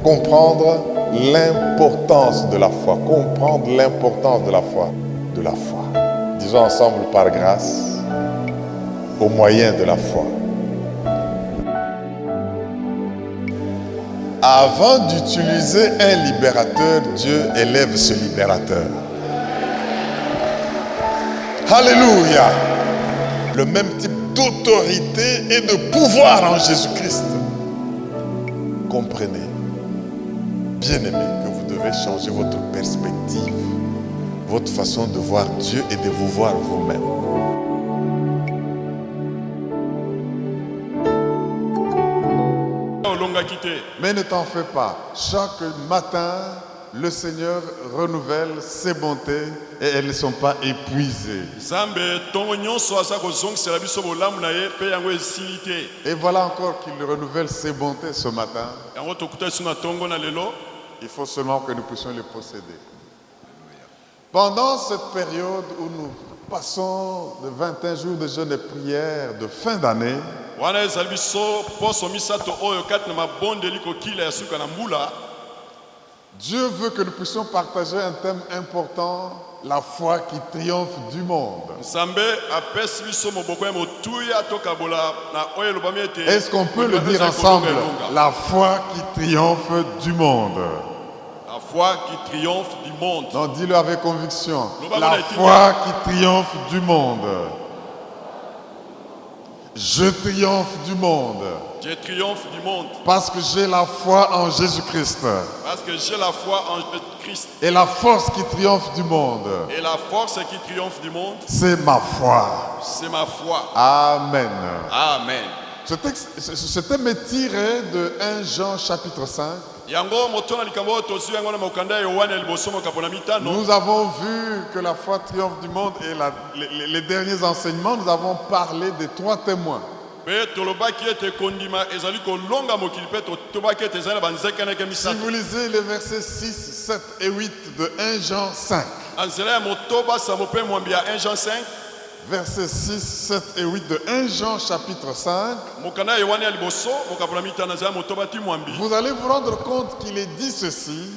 comprendre l'importance de la foi. Comprendre l'importance de la foi. De la foi. Disons ensemble par grâce, au moyen de la foi. Avant d'utiliser un libérateur, Dieu élève ce libérateur. Alléluia. Le même type d'autorité et de pouvoir en Jésus-Christ. Comprenez, bien-aimés, que vous devez changer votre perspective, votre façon de voir Dieu et de vous voir vous-même. Mais ne t'en fais pas. Chaque matin, le Seigneur renouvelle ses bontés et elles ne sont pas épuisées. Et voilà encore qu'il renouvelle ses bontés ce matin. Il faut seulement que nous puissions les posséder. Pendant cette période où nous passons de 21 jours de jeûne et prière de fin d'année, Dieu veut que nous puissions partager un thème important, la foi qui triomphe du monde. Est-ce qu'on peut le dire ensemble? La foi qui triomphe du monde. La foi qui triomphe du monde. Non, dis-le avec conviction. La foi qui triomphe du monde. Je triomphe du monde. Je triomphe du monde. Parce que j'ai la foi en Jésus-Christ. Parce que j'ai la foi en Jésus-Christ. Et la force qui triomphe du monde. Et la force qui triomphe du monde. C'est ma foi. C'est ma foi. Amen. Amen. Ce thème est tiré de 1 Jean chapitre 5. Nous avons vu que la foi triomphe du monde et les derniers enseignements, nous avons parlé des 3 témoins. Si vous lisez les versets 6, 7 et 8 de 1 Jean 5, versets 6, 7 et 8 de 1 Jean chapitre 5, vous allez vous rendre compte qu'il est dit ceci.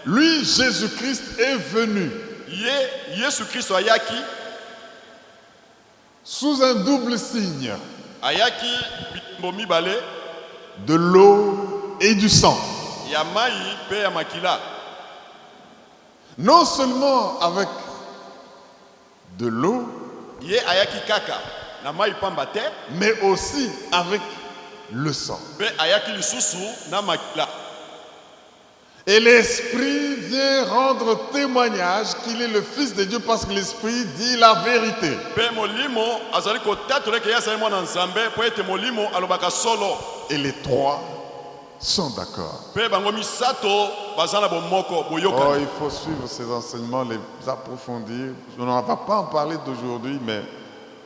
Lui, Jésus-Christ, est venu sous un double signe de l'eau et du sang. Non seulement avec de l'eau, mais aussi avec le sang. Et l'Esprit vient rendre témoignage qu'il est le Fils de Dieu parce que l'Esprit dit la vérité. Et les 3 sont d'accord. Oh, il faut suivre ces enseignements, les approfondir. On ne va pas en parler d'aujourd'hui, mais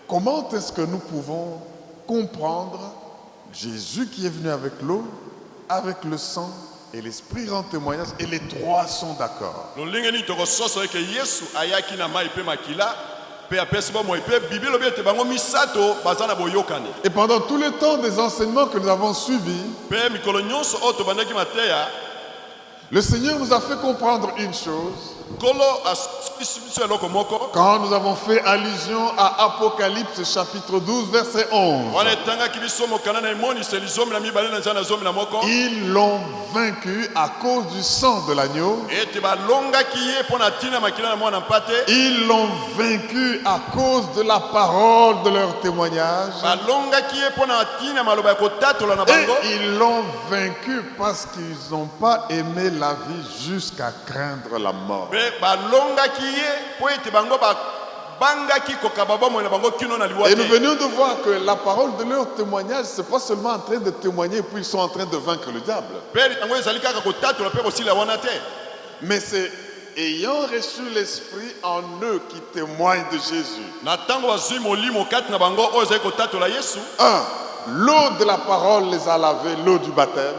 comment est-ce que nous pouvons comprendre Jésus qui est venu avec l'eau, avec le sang, et l'Esprit rend témoignage, et les 3 sont d'accord. Et pendant tout le temps des enseignements que nous avons suivis, le Seigneur nous a fait comprendre une chose. Quand nous avons fait allusion à Apocalypse chapitre 12 verset 11, ils l'ont vaincu à cause du sang de l'agneau. Ils l'ont vaincu à cause de la parole de leur témoignage. Et ils l'ont vaincu parce qu'ils n'ont pas aimé la vie jusqu'à craindre la mort. Et nous venons de voir que la parole de leur témoignage, ce n'est pas seulement en train de témoigner puis ils sont en train de vaincre le diable. Mais c'est ayant reçu l'Esprit en eux qui témoigne de Jésus. L'eau de la parole les a lavés, l'eau du baptême.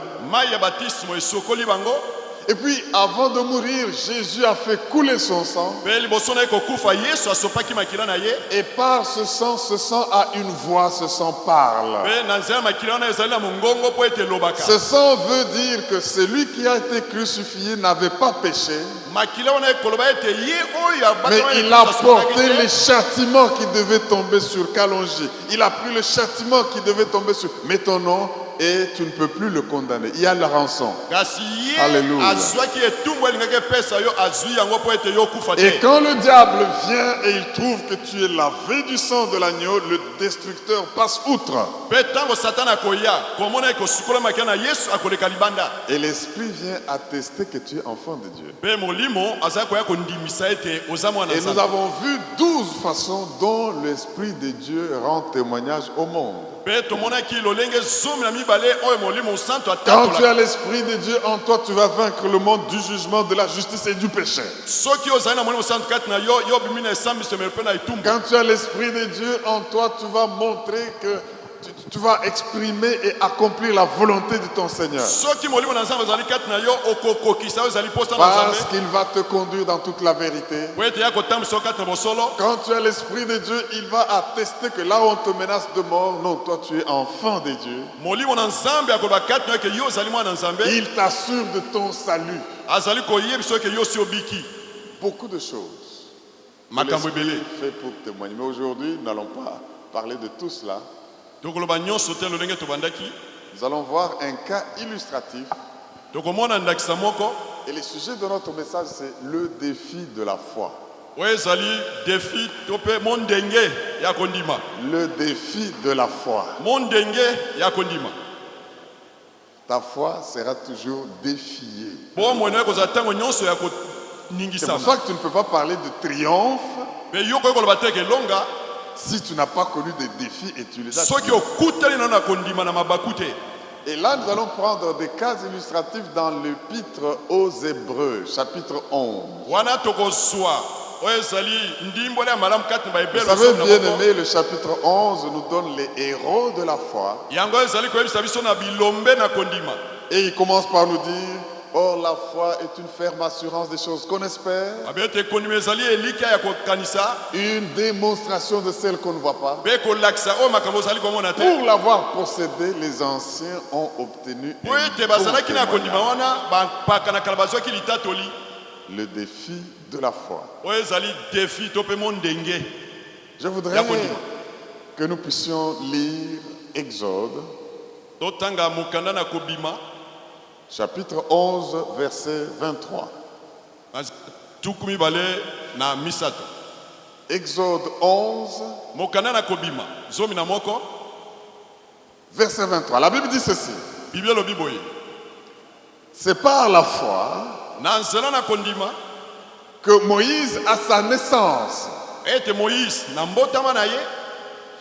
Et puis, avant de mourir, Jésus a fait couler son sang. Mpe liboso na ye kokufa Yesu asopaki makila na ye. Et par ce sang a une voix, ce sang parle. Mpe na nzela makila wana ezali na mongongo mpo ete elobaka. Ce sang veut dire que celui qui a été crucifié n'avait pas péché, Makila wana ekoloba ete ye oyo mais abatama il a porté le châtiment qui devait tomber sur Kalonji. Il a pris le châtiment qui devait tomber sur... Mets ton nom et tu ne peux plus le condamner. Il y a la rançon. kasi ye Alléluia. azwaki etumbu elingaki epesa yo azwi yango mpo ete yo okufa Et te. quand le diable vient et il trouve que tu es lavé du sang de l'agneau, le destructeur passe outre. Mpe ntango satana akoya komona ekosukola makila na Yesu akoleka libanda. Et l'Esprit vient attester que tu es enfant de Dieu. Mpe molimo azali koya kondimisa ete oza mwana Et nous Nzambe. avons vu 12 façons dont l'Esprit de Dieu rend témoignage au monde. Mpe tomonaki lolenge zomi na mibale oyo molimo santo Quand tu as atatola. l'Esprit de Dieu en toi, tu vas vaincre le monde du jugement, de la justice et du péché. Soki ozali na molimo santo kati na yo yo obimi na esambiselo mpe na etumbu. Quand tu as l'Esprit de Dieu en toi, tu vas montrer que tu vas exprimer et accomplir la volonté de ton Seigneur. Soki molimo na Nzambe ezali kati na yo okokokisa oyo ezali posa na Parce Nzambe. qu'il va te conduire dans toute la vérité. Po ete ya kotambisa yo kati na bosolo. Quand tu as l'Esprit de Dieu, il va attester que là où on te menace de mort, non, toi tu es enfant de Dieu. Molimo na Nzambe akoloba kati na yo eke yo ozali mwana na Nzambe. Il t'assure de ton salut. Azali koyebisa yo eke yo si obiki. Beaucoup de choses. Makambo L'Esprit ebele. fait pour témoigner. Mais aujourd'hui, nous n'allons pas parler de tout cela. Tokoloba nyonso te lolenge tobandaki. Nous allons voir un cas illustratif. Tokomona ndakisa moko. Et le sujet de notre message, c'est le défi de la foi. Oyo ezali defi to mpe mondenge ya kondima. Le défi de la foi. Mondenge ya kondima. Ta foi sera toujours défiée. Bomoi na yo kozala ntango nyonso ya C'est pour koningisama. ça que tu ne peux pas parler de triomphe Mpe yo koki koloba te eke elonga si tu n'as pas connu des défis et tu les as. soki okutani nano na kondima na mabaku te. Et là, nous allons prendre des cas illustratifs dans l'épître aux Hébreux, chapitre 11. Wana tokozwa oyo ezali ndimboli ya malamu kati na Vous baebele savez, na bien moko. aimé, le chapitre 11 nous donne les héros de la foi. Yango ezali koyebisa biso na bilombe na kondima. Et il commence par nous dire, or la foi est une ferme assurance des choses qu'on espère, Abe ete kondima ezali elika ya kokanisa une démonstration de celles qu'on ne voit pas. mpe kolakisa oyo makambo ozali komona te. Pour l'avoir possédé, les anciens ont obtenu Po ete un bazalaki na bon kondima témoignage. wana bapaka na kala bazwaki litatoli. Le défi de la foi. Oyo ezali defi to mpe mondenge Je voudrais ya kondima. que nous puissions lire Exode, Totanga mokanda na kobima chapitre 11, verset 23. tuku mibale na misato. Exode 11, Mokanda na kobima zomi na moko. verset 23. La Bible dit ceci. Biblia elobi boye. C'est par la foi Na nzela na kondima que Moïse, à sa naissance, ete Moïse na mbotama na ye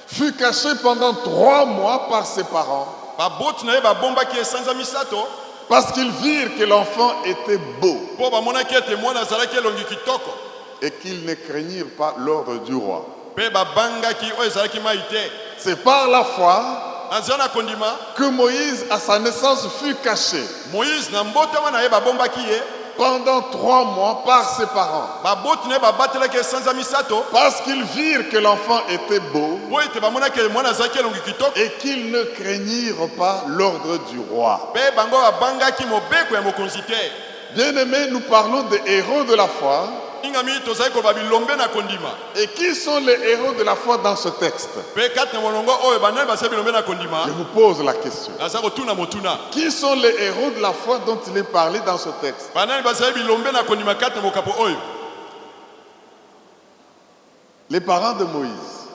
fut caché pendant 3 mois par ses parents baboti na ye babombaki ye sanza misato parce qu'ils virent que l'enfant était beau mpo bamonaki ete mwana azalaki elongi kitoko et qu'ils ne craignirent pas l'ordre du roi. mpe babangaki oyo ezalaki mai te. C'est par la foi Na nzela na kondima que Moïse, à sa naissance, fut caché Moïse na mbotama na ye babombaki ye pendant 3 mois par ses parents baboti na ye babatelaki ye sanza misato parce qu'ils virent que l'enfant était beau mpo ete bamonaki mwana azalaki elongi kitoko et qu'ils ne craignirent pas l'ordre du roi. mpe bango babangaki mobeko ya mokonzi te. Bien-aimés, nous parlons des héros de la foi. Ingami tozali koloba bilombe na kondima. Et qui sont les héros de la foi dans ce texte? Mpe kati na molongo oyo banani basali bilombe na kondima Je vous pose la question. naza kotuna motuna. Qui sont les héros de la foi dont il est parlé dans ce texte? Banani basali bilombe na kondima kati na mokapo oyo. Les parents de Moïse.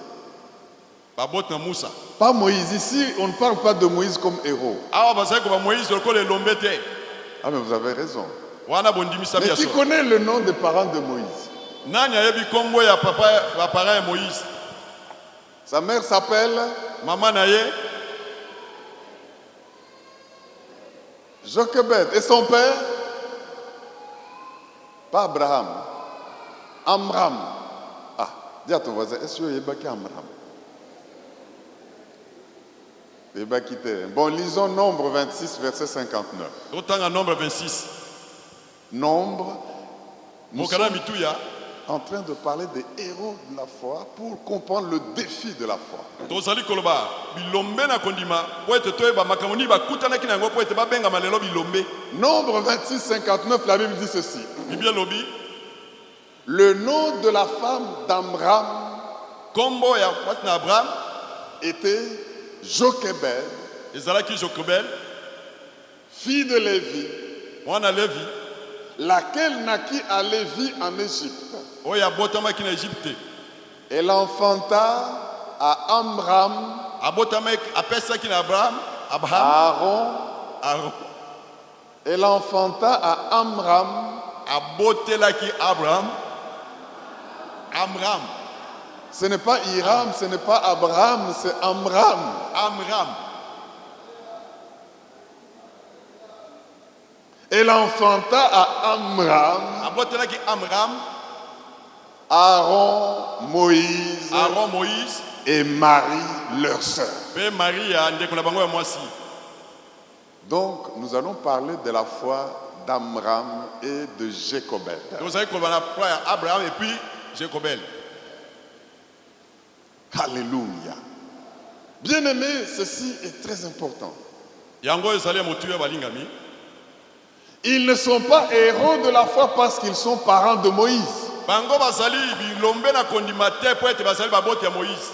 Baboti na Musa. Pas Moïse. Ici, on ne parle pas de Moïse comme héros. Awa bazali koba Moïse lokola elombe te. Ah, mais vous avez raison. Wana bondimisa Mais qui biso. connaît le nom des parents de Moïse? Nani ayebi kombo ya papa ba parent ya Moïse? Sa mère s'appelle Mama na ye Jochebed. Et son père? Pas Abraham. Amram. Ah, dis à ton voisin, est-ce que tu es Amram? Bon, lisons Nombre 26, verset 59. totanga nombre 26. Nombre. Nous Mokana sommes mituya. en train de parler des héros de la foi pour comprendre le défi de la foi. Tozali koloba bilombe na kondima po ete toyeba makambo nini bakutanaki na yango po ete babengama lelo bilombe. Nombre 26, 59, la Bible dit ceci. Biblia lobi Le nom de la femme d'Amram kombo ya mwasi na Abraham était Jochebed, ezalaki Jokobel fille de Lévi, mwana Levi laquelle naquit à Lévi en Égypte. oyo abotamaki na Égypte. Elle enfanta à Amram, Abotamaki apesaki na Abraham Aaron. Elle enfanta à Amram. Abotelaki Abraham Amram. Ce n'est pas Hiram, ce n'est pas Abraham, c'est Amram. Amram. Elle enfanta à Amram, Abotelaki Amram Aaron, Moïse Aaron Moïse et Marie, leur sœur. pe Maria ndeko na bango ya mwasi. Donc, nous allons parler de la foi d'Amram et de Jochebed. Tozali koloba na foi ya Abraham et puis Jekobel. Alléluia. Bien-aimés, ceci est très important. Yango ezali ya motu ya balingami. Ils ne sont pas héros de la foi parce qu'ils sont parents de Moïse, Bango bazali bilombe na kondima te po ete bazali baboti ya Moïse.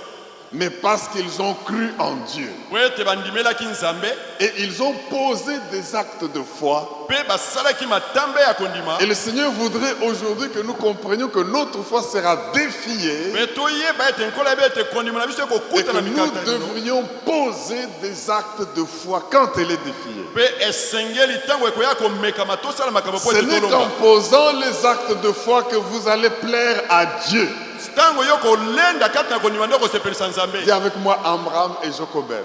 mais parce qu'ils ont cru en Dieu. Po ete bandimelaki Nzambe Et ils ont posé des actes de foi. pe basalaki matambe ya kondima. Et le Seigneur voudrait aujourd'hui que nous comprenions que notre foi sera défiée Pe toyeba ete nkolo ebe ete kondima na biso et ekokuta que na nous mikata lino. devrions poser des actes de foi quand elle est défiée. Pe esengeli ntango ekoya komekama tosala makambo po Ce ete n'est tolonga. qu'en posant les actes de foi que vous allez plaire à Dieu. Ntango yo kolenda kati na kondima nde okosepelisa Nzambe. Dis avec moi Amram et Jochebed.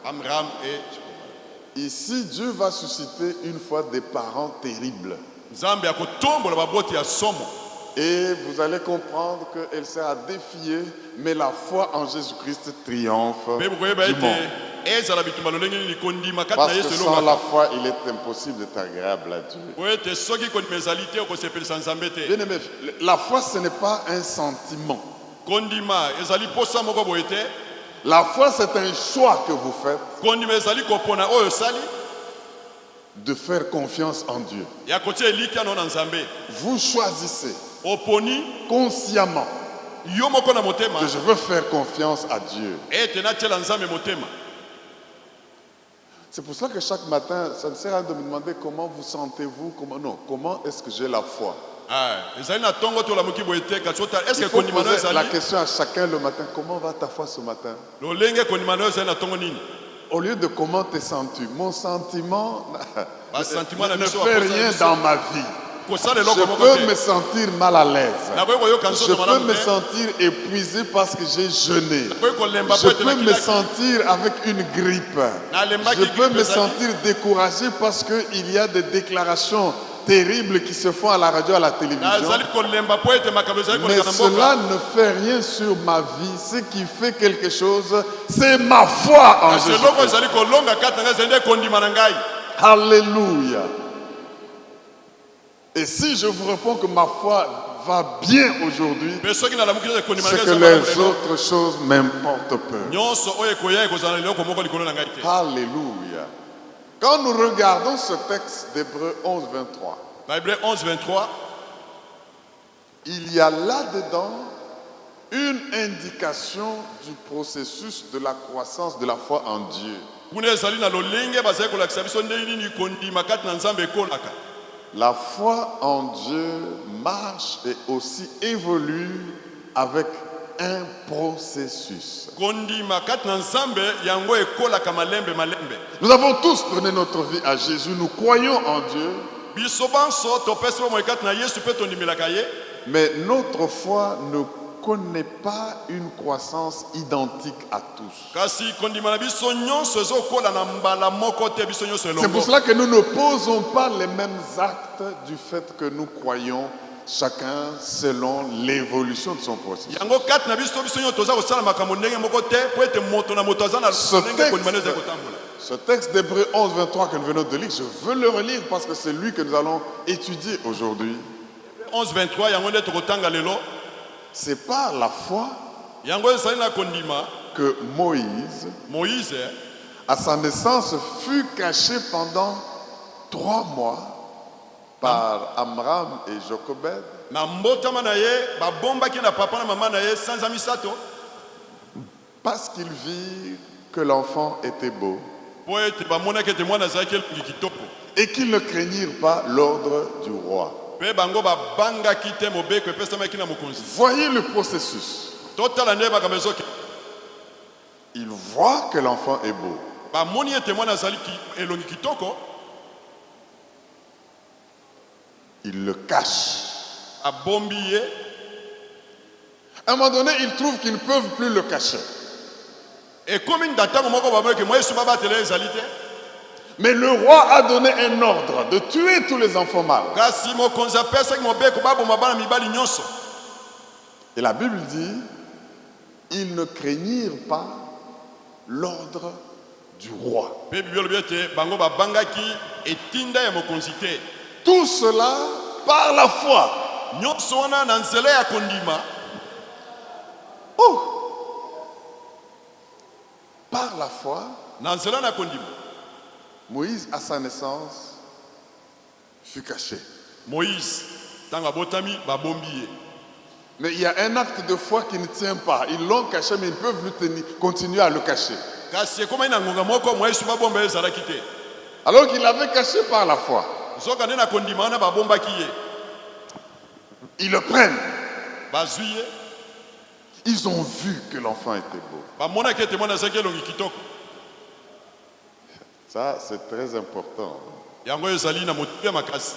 Amram et Ici, Dieu va susciter une fois des parents terribles. Nzambe akotombola baboti ya somo. Et vous allez comprendre qu'elle sera défiée, mais la foi en Jésus-Christ triomphe Pe bokoyeba du ete monde. ezala bitumba lolenge nini kondima kati na Parce que Yesu sans la elongaka. foi, il est impossible d'être agréable à Dieu. Po ete soki kondima ezali te okosepelisa Nzambe te. Bien aimé, la foi, ce n'est pas un sentiment. Kondima ezali posa moko boye te. La foi, c'est un choix que vous faites Kondima ezali kopona oyo osali de faire confiance en Dieu. ya kotia elikya no na Nzambe. Vous choisissez Oponi consciemment yo moko na motema que je veux faire confiance à Dieu. ete natiela Nzambe motema. C'est pour cela que chaque matin, ça ne sert à rien de me demander comment vous sentez-vous, comment est-ce que j'ai la foi. Ezali na tongo to la moki boye te kasi ota est-ce Il que faut kondima no poser la ezali question à chacun le matin, comment va ta foi ce matin? lolenge kondima no ezali na tongo nini? Au lieu de comment te sens-tu, mon sentiment Ba sentiment na ne biso fait baposa rien biso. dans ma vie. Kosala Je eloko moko peux te. me sentir mal à l'aise. Nakoki koyoka Je nzoto peux malamu me te. sentir épuisé parce que j'ai jeûné. Nakoki kolemba Je po ete peux me nakilaki. sentir avec une grippe. Nalembaki Je peux grippe me ezali. sentir découragé parce qu'il y a des déclarations terribles qui se font à la radio, à la télévision. Nazali kolemba po ete makambo ezali Mais koleka na cela mboka. ne fait rien sur ma vie. Ce qui fait quelque chose, c'est ma foi en Kasi Jésus. eloko ezali kolonga kati na ngai ezali nde kondima na ngai. Alléluia. Et si je vous réponds que ma foi va bien aujourd'hui, Pe soki nalamuki ete kondima na c'est ngai que ezali malamu les lelo. autres choses m'importent peu. Nyonso oyo ekoya ekozala na eloko moko likolo na ngai te. Alléluia. Quand nous regardons ce texte d'Hébreux 11, 23, Bible 11, 23. il y a là-dedans une indication du processus de la croissance de la foi en Dieu. Kuna ezali na lolenge bazali kolakisa biso nde nini kondima kati na Nzambe ekolaka. La foi en Dieu marche et aussi évolue avec un processus. Kondima kati na Nzambe yango ekolaka malembe malembe. Nous avons tous donné notre vie à Jésus, nous croyons en Dieu, Biso banso topesi bomoi kati na Yesu pe tondimelaka ye. mais notre foi ne connaît pas une croissance identique à tous. Kasi kondima na biso nyonso ezokola na mbala moko te biso nyonso C'est pour elongo. cela que nous ne posons pas les mêmes actes du fait que nous croyons chacun selon l'évolution de son processus. yango kati na biso biso nyonso toza kosala makambo ndenge moko te po ete moto na moto aza na ndenge kondima neza kotambola. Ce texte d'Hébreux 11, 23 que nous venons de lire, je veux le relire parce que c'est lui que nous allons étudier aujourd'hui. 11 23 yango nde tokotanga lelo. C'est par la foi yango ezali na kondima que Moïse, Moïse à sa naissance, fut caché pendant 3 mois par Amram et Jochebed, na mbotama na ye babombaki na papa na mama na ye sanza misato parce qu'ils virent que l'enfant était beau po ete bamonaki ete mwana azalaki elongi kitoko et qu'ils ne craignirent pas l'ordre du roi. mpe bango babangaki te mobeko epesamaki na mokonzi. Voyez le processus. totala nde makambo ezoke Ils voient que l'enfant est beau. bamoni ete mwana azali elongi kitoko Ils le cachent. abombi ye. À un moment donné, ils trouvent qu'ils ne peuvent plus le cacher. ekomi na ntango moko bamoyeke mwa yesu babatela ezali te. Mais le roi a donné un ordre de tuer tous les enfants mâles. kasi mokonzi apesaki mobeko baboma bana mibali nyonso. Et la Bible dit, ils ne craignirent pas l'ordre du roi. mpe bibi olobi ete bango babangaki etinda ya mokonzi te. Tout cela par la foi. nyonso wana na nzela ya kondima. Oh! Par la foi, na nzela na kondima Moïse, à sa naissance, fut caché. moïse ntango abotami babombi ye. Mais il y a un acte de foi qui ne tient pas. Ils l'ont caché, mais ils ne peuvent plus continuer à le cacher. kasi ekomai na ngonga moko mwa yesu babomba ye ezalaki te. Alors qu'il l'avait caché par la foi. zoka nde na kondima wana babombaki ye. Ils le prennent. bazwi ye Ils ont vu que l'enfant était beau. bamonaki ete mwana azalaki elongi kitoko. Ça, c'est très important. yango ezali na motu ya makasi.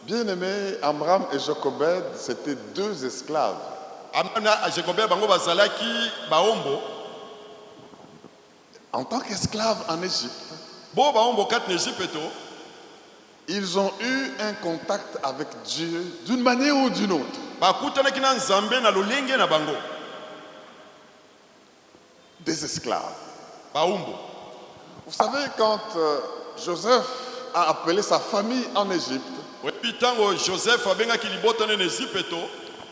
Bien-aimés, Amram et Jochebed, c'étaient 2 esclaves. amana ajekobel bango bazalaki baombo. En tant qu'esclaves en Égypte, bo baombo kati na ezipeto ils ont eu un contact avec Dieu d'une manière ou d'une autre. bakutanaki na nzambe na lolenge na bango. Des esclaves. baombo Vous savez, quand Joseph a appelé sa famille en Égypte, oyebi ntango joseph abengaki libotane na ezipeto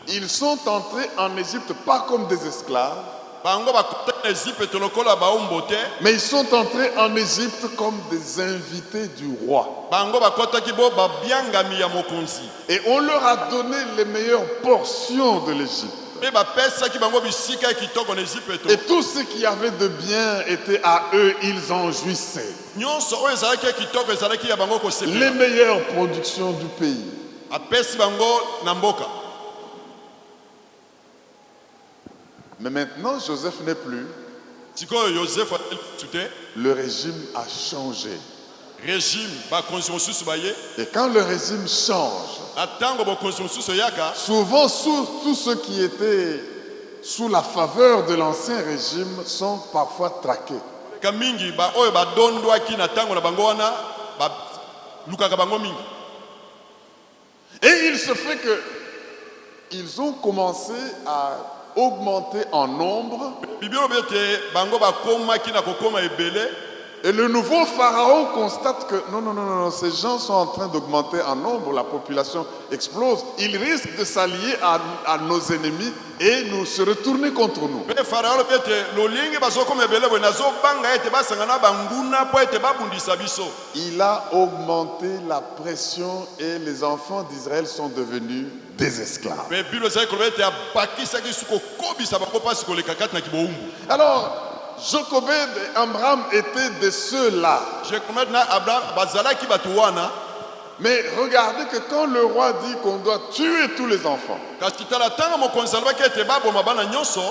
ils sont entrés en Égypte pas comme des esclaves, bango bakutaki na ezipeto lokola baombo te. mais ils sont entrés en Égypte comme des invités du roi. bango bakotaki bo babiangami ya mokonzi. Et on leur a donné les meilleures portions de l'Égypte. mpe bapesaki bango bisika ya kitoko na ezipeto. Et tout ce qui avait de bien était à eux, ils en jouissaient. nyonso oyo ezalaki ya kitoko ezalaki ya bango Les kosepela. meilleures productions du pays. apesi bango na mboka. Mais maintenant, Joseph n'est plus. sikoyo yosefu azali kutu te. Le régime a changé. régime bakonzi mosusu baye. Et quand le régime change, na ntango bokonzi mosusu eyaka souvent tous ceux qui étaient sous la faveur de l'ancien régime sont parfois traqués. ka mingi oyo badondwaki na ntango na bango wana balukaka bango mingi. Et il se fait que ils ont commencé à augmenter en nombre. bibi olobi ete bango bakomaki na kokoma ebele. Et le nouveau pharaon constate que non, ces gens sont en train d'augmenter en nombre, la population explose. Ils risquent de s'allier à nos ennemis et nous se retourner contre nous. mpe farao olobi ete lolingi bazokoma ebele boye nazobanga ete basangana banguna mpo ete babundisa biso. Il a augmenté la pression et les enfants d'Israël sont devenus des esclaves. mpe biblo ezali koloba ete abakisaki su kokobisa bango mpasi koleka kati na kiboumbu. Alors, Jochebed et Amram étaient de ceux-là. jekomet na abraham bazalaki bato wana. Mais regardez que quand le roi dit qu'on doit tuer tous les enfants, kasi tala ntango mokonzi alobaki ete baboma bana nyonso.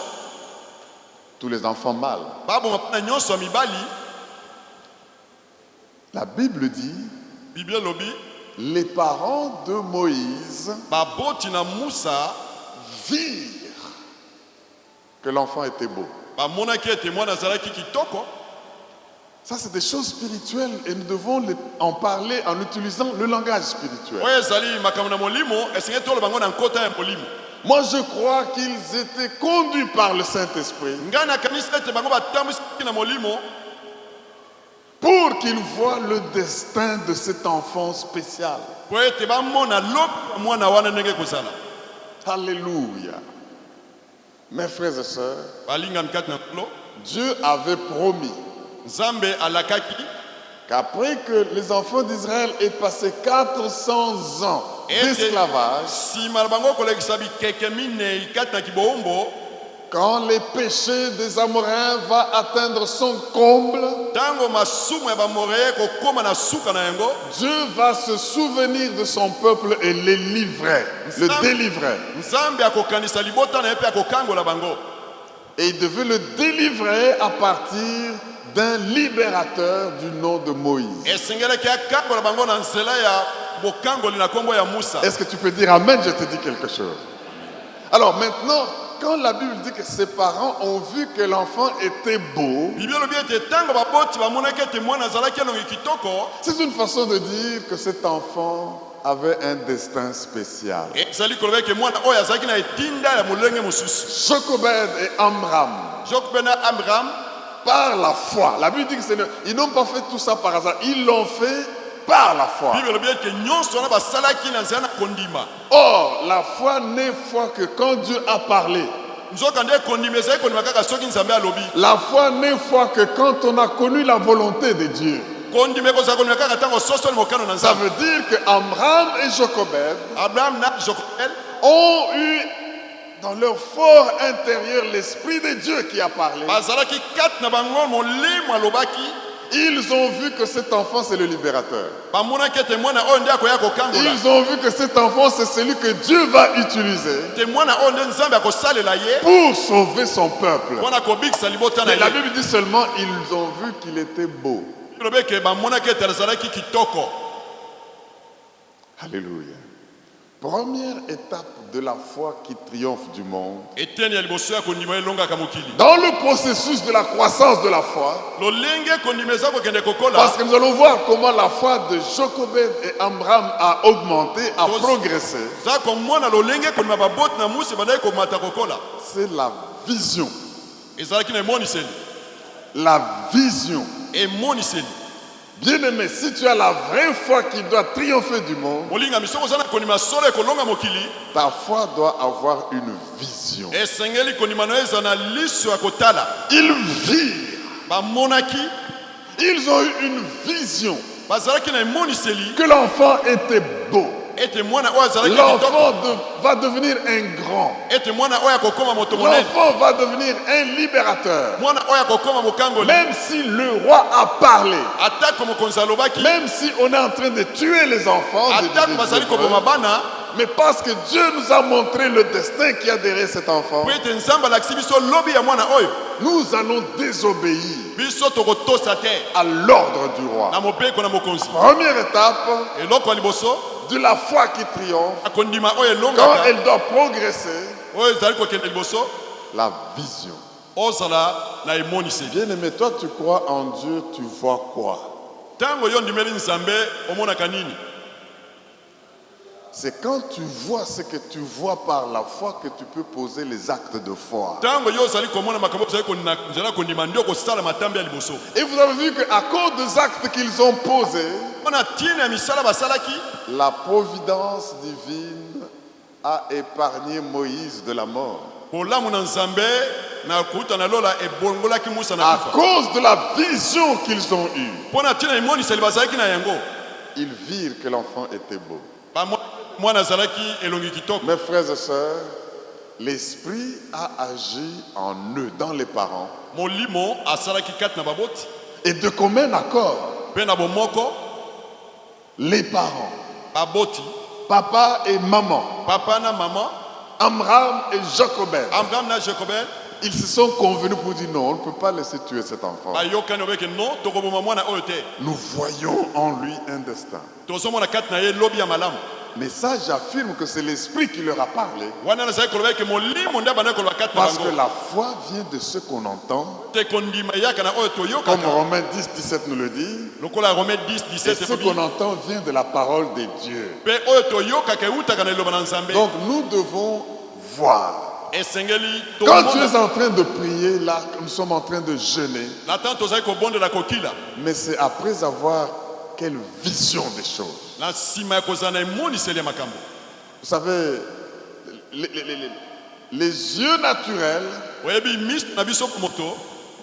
tous les enfants mâles, baboma bana nyonso ya mibali. la Bible dit, bibi elobi les parents de Moïse baboti na musa virent que l'enfant était beau. bamonaki ete mwana azalaki kitoko. Ça, c'est des choses spirituelles et nous devons en parler en utilisant le langage spirituel. oyo ezali makambo na molimo esengeli toloba ngo na nkota ya molimo. Moi, je crois qu'ils étaient conduits par le Saint-Esprit ngai nakanisi ete bango batambwisaki na molimo pour qu'ils voient le destin de cet enfant spécial. po ete bamona lobi ya mwana wana ndenge ekozala. Alléluia. Mes frères et sœurs, balingami kati na nkolo Dieu avait promis nzambe alakaki qu'après que les enfants d'Israël aient passé 400 ans d'esclavage, nsima na bango kolekisa bikeke minei kati na kibowumbu, quand les péchés des Amoréens vont atteindre son comble, ntango masumu ya bamoreye kokóma na suka na yango, Dieu va se souvenir de son peuple et les livrer, le délivrer. nzambe akokanisa libota na ye mpe akokangola bango. Et il devait le délivrer à partir d'un libérateur du nom de Moïse. esengelaki akangola bango na nzela ya bokangoli na kombo ya musa. Est-ce que tu peux dire Amen? Je te dis quelque chose. Alors maintenant, quand la Bible dit que ses parents ont vu que l'enfant était beau, bibi elobi ete ntango baboti bamonaki ete mwana azalaki elongi kitoko, c'est une façon de dire que cet enfant avait un destin spécial. ezali koloba ete mwana oyo azalaki na etinda ya molenge mosusu. Jochebed et Amram, jokobe na amram par la foi, la Bible dit qu'ils n'ont pas fait tout ça par hasard, ils l'ont fait par la foi. bibi elobi ete nyonso wana basalaki na nzela na kondima. Or, la foi n'est foi que quand Dieu a parlé. nzoka nde kondima ezali kondima kaka soki nzambe alobi. La foi n'est foi que quand on a connu la volonté de Dieu. kondima ekozala kondima kaka ntango sosoli mokano na Ça nzambe. veut dire que Amram et Jochebed abraham na jokobel ont eu dans leur fort intérieur l'Esprit de Dieu qui a parlé. bazalaki kati na bango molimo alobaki. Ils ont vu que cet enfant c'est le libérateur. bamonaki ete mwana oyo nde akoya kokangola. Ils ont vu que cet enfant c'est celui que Dieu va utiliser te mwana oyo nde nzambe akosalela ye pour sauver son peuple. mpona kobikisa libota na Mais la ye. Bible dit seulement ils ont vu qu'il était beau. elobi eke bamonaki ete azalaki kitoko. Alléluia. Première étape de la foi qui triomphe du monde. eteni ya liboso ya kondima elongaka mokili. Dans le processus de la croissance de la foi, lolenge kondima eza kokende kokola. parce que nous allons voir comment la foi de Jochebed et Amram a augmenté, a progressé. za komona lolenge kondima baboti na musi bandaki komata kokola. C'est la vision. ezalaki na emoniseli. La vision. emoniseli. Bien-aimé, si tu as la vraie foi qui doit triompher du monde, molingami soki oza na kondima solo ekolonga mokili, ta foi doit avoir une vision. esengeli kondima na yo eza na liso ya kotala. Ils virent, bamonaki ils ont eu une vision bazalaki na emoniseli que l'enfant était beau. ete mwana oyo azalaki kitoko, L'enfant va devenir un grand. ete mwana oyo akokoma moto monene, L'enfant va devenir un libérateur. mwana oyo akokoma mokangoli. Même si le roi a parlé, atako mokonzi alobaki, même si on est en train de tuer les enfants, atako bazali koboma bana, mais parce que Dieu nous a montré le destin qu'il y a derrière cet enfant, po ete nzambe alakisi biso lobi ya mwana oyo, nous allons désobéir biso tokotosa te à l'ordre du roi. na mobeko na mokonzi. Première étape eloko ya liboso de la foi qui triomphe, akondima oyo quand elongaka elle doit progresser, oyo ezali kokende liboso, la vision. ozala na emoniseli. Bien-aimé, toi tu crois en Dieu, tu vois quoi? ntango yo ndimeli nzambe omonaka nini? C'est quand tu vois ce que tu vois par la foi que tu peux poser les actes de foi. ntango yo ozali komona makambo ozali nzela kondima nde okosala matambe ya liboso. Et vous avez vu qu'à cause des actes qu'ils ont posés, mpona ntina ya misala basalaki, la providence divine a épargné Moïse de la mort. bolamu na nzambe na kuta na lola ebongolaki musa na À kufa. cause de la vision qu'ils ont eue, mpona ntina ya emoniseli bazalaki na yango, ils virent que l'enfant était beau. mwana azalaki elongi kitoko. Mes frères et sœurs, l'Esprit a agi en eux, dans les parents. molimo asalaki kati na baboti Et de commun accord, mpe na bomoko, les parents, baboti, papa et maman, papa na mama, Amram et Jochebed, abraham na jekobel, ils se sont convenus pour dire non, on ne peut pas laisser tuer cet enfant. bayokani obeke no tokoboma mwana oyo te, Nous voyons en lui un destin. tozomona kati na ye lobi ya malamu. Mais ça, j'affirme que c'est l'Esprit qui leur a parlé. wana nazali koloba eke molimo nde abanda koloba kati na Parce que bango la foi vient de ce qu'on entend. te kondima eyaka na oyo Comme toyokaka Romains 10, 17 nous le dit. lokola Romains 10 Et 17 ce qu'on entend vient de la parole de Dieu. mpe oyo toyokaka eutaka na liloba na nzambe Donc nous devons voir. esengeli Quand tu tomona es en train de prier, là, nous sommes en train de jeûner. na ntango tozali kobondela kokila Mais c'est après avoir quelle vision des choses. na nsima ya kozala na emoniseli ya makambo. Vous savez, les yeux naturels oyebi miso na biso moto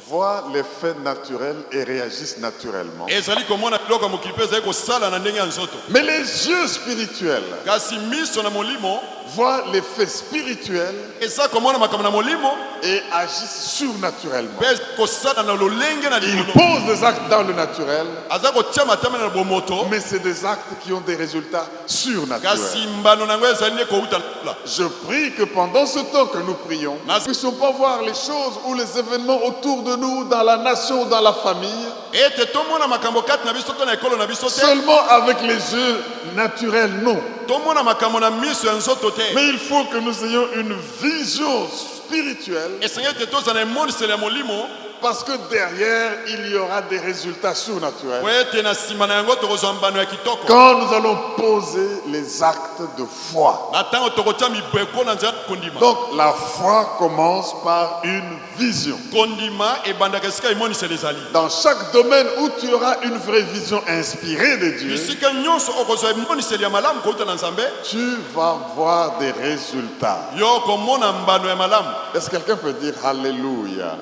voient les faits naturels et réagissent naturellement. ezali komona biloko ya mokili mpe ezali kosala na ndenge ya nzoto, Mais les yeux spirituels kasi miso na molimo voient les faits spirituels eza komona makambo na molimo et agissent surnaturellement. mpe ezali kosala na lolenge na Ils likolo. posent des actes dans le naturel, aza kotia matama na bomoto mais c'est des actes qui ont des résultats surnaturels. kasi mbano na yango ezali nde kouta lola. Je prie que pendant ce temps que nous prions, nous ne puissions pas voir les choses ou les événements autour de nous, dans la nation ou dans la famille, ete tomona makambo kati na biso to na ekolo na biso te, seulement avec les yeux naturels, non. tomona makambo na miso ya nzoto te, Mais il faut que nous ayons une vision spirituelle, esengeli ete tozala na emoniseli ya molimo parce que derrière, il y aura des résultats surnaturels. po ete na nsima na yango tokozwa mbano ya kitoko Quand nous allons poser les actes de foi. na ntango tokotia mibeko na nzela ya kondima. Donc la foi commence par une vision. kondima ebandaka esika emoniseli ezali. Dans chaque domaine où tu auras une vraie vision inspirée de Dieu, bisika nyonso okozwa emoniseli ya malamu kouta na nzambe, tu vas voir des résultats. yo komona mbano ya malamu. Est-ce que quelqu'un peut dire Alléluia?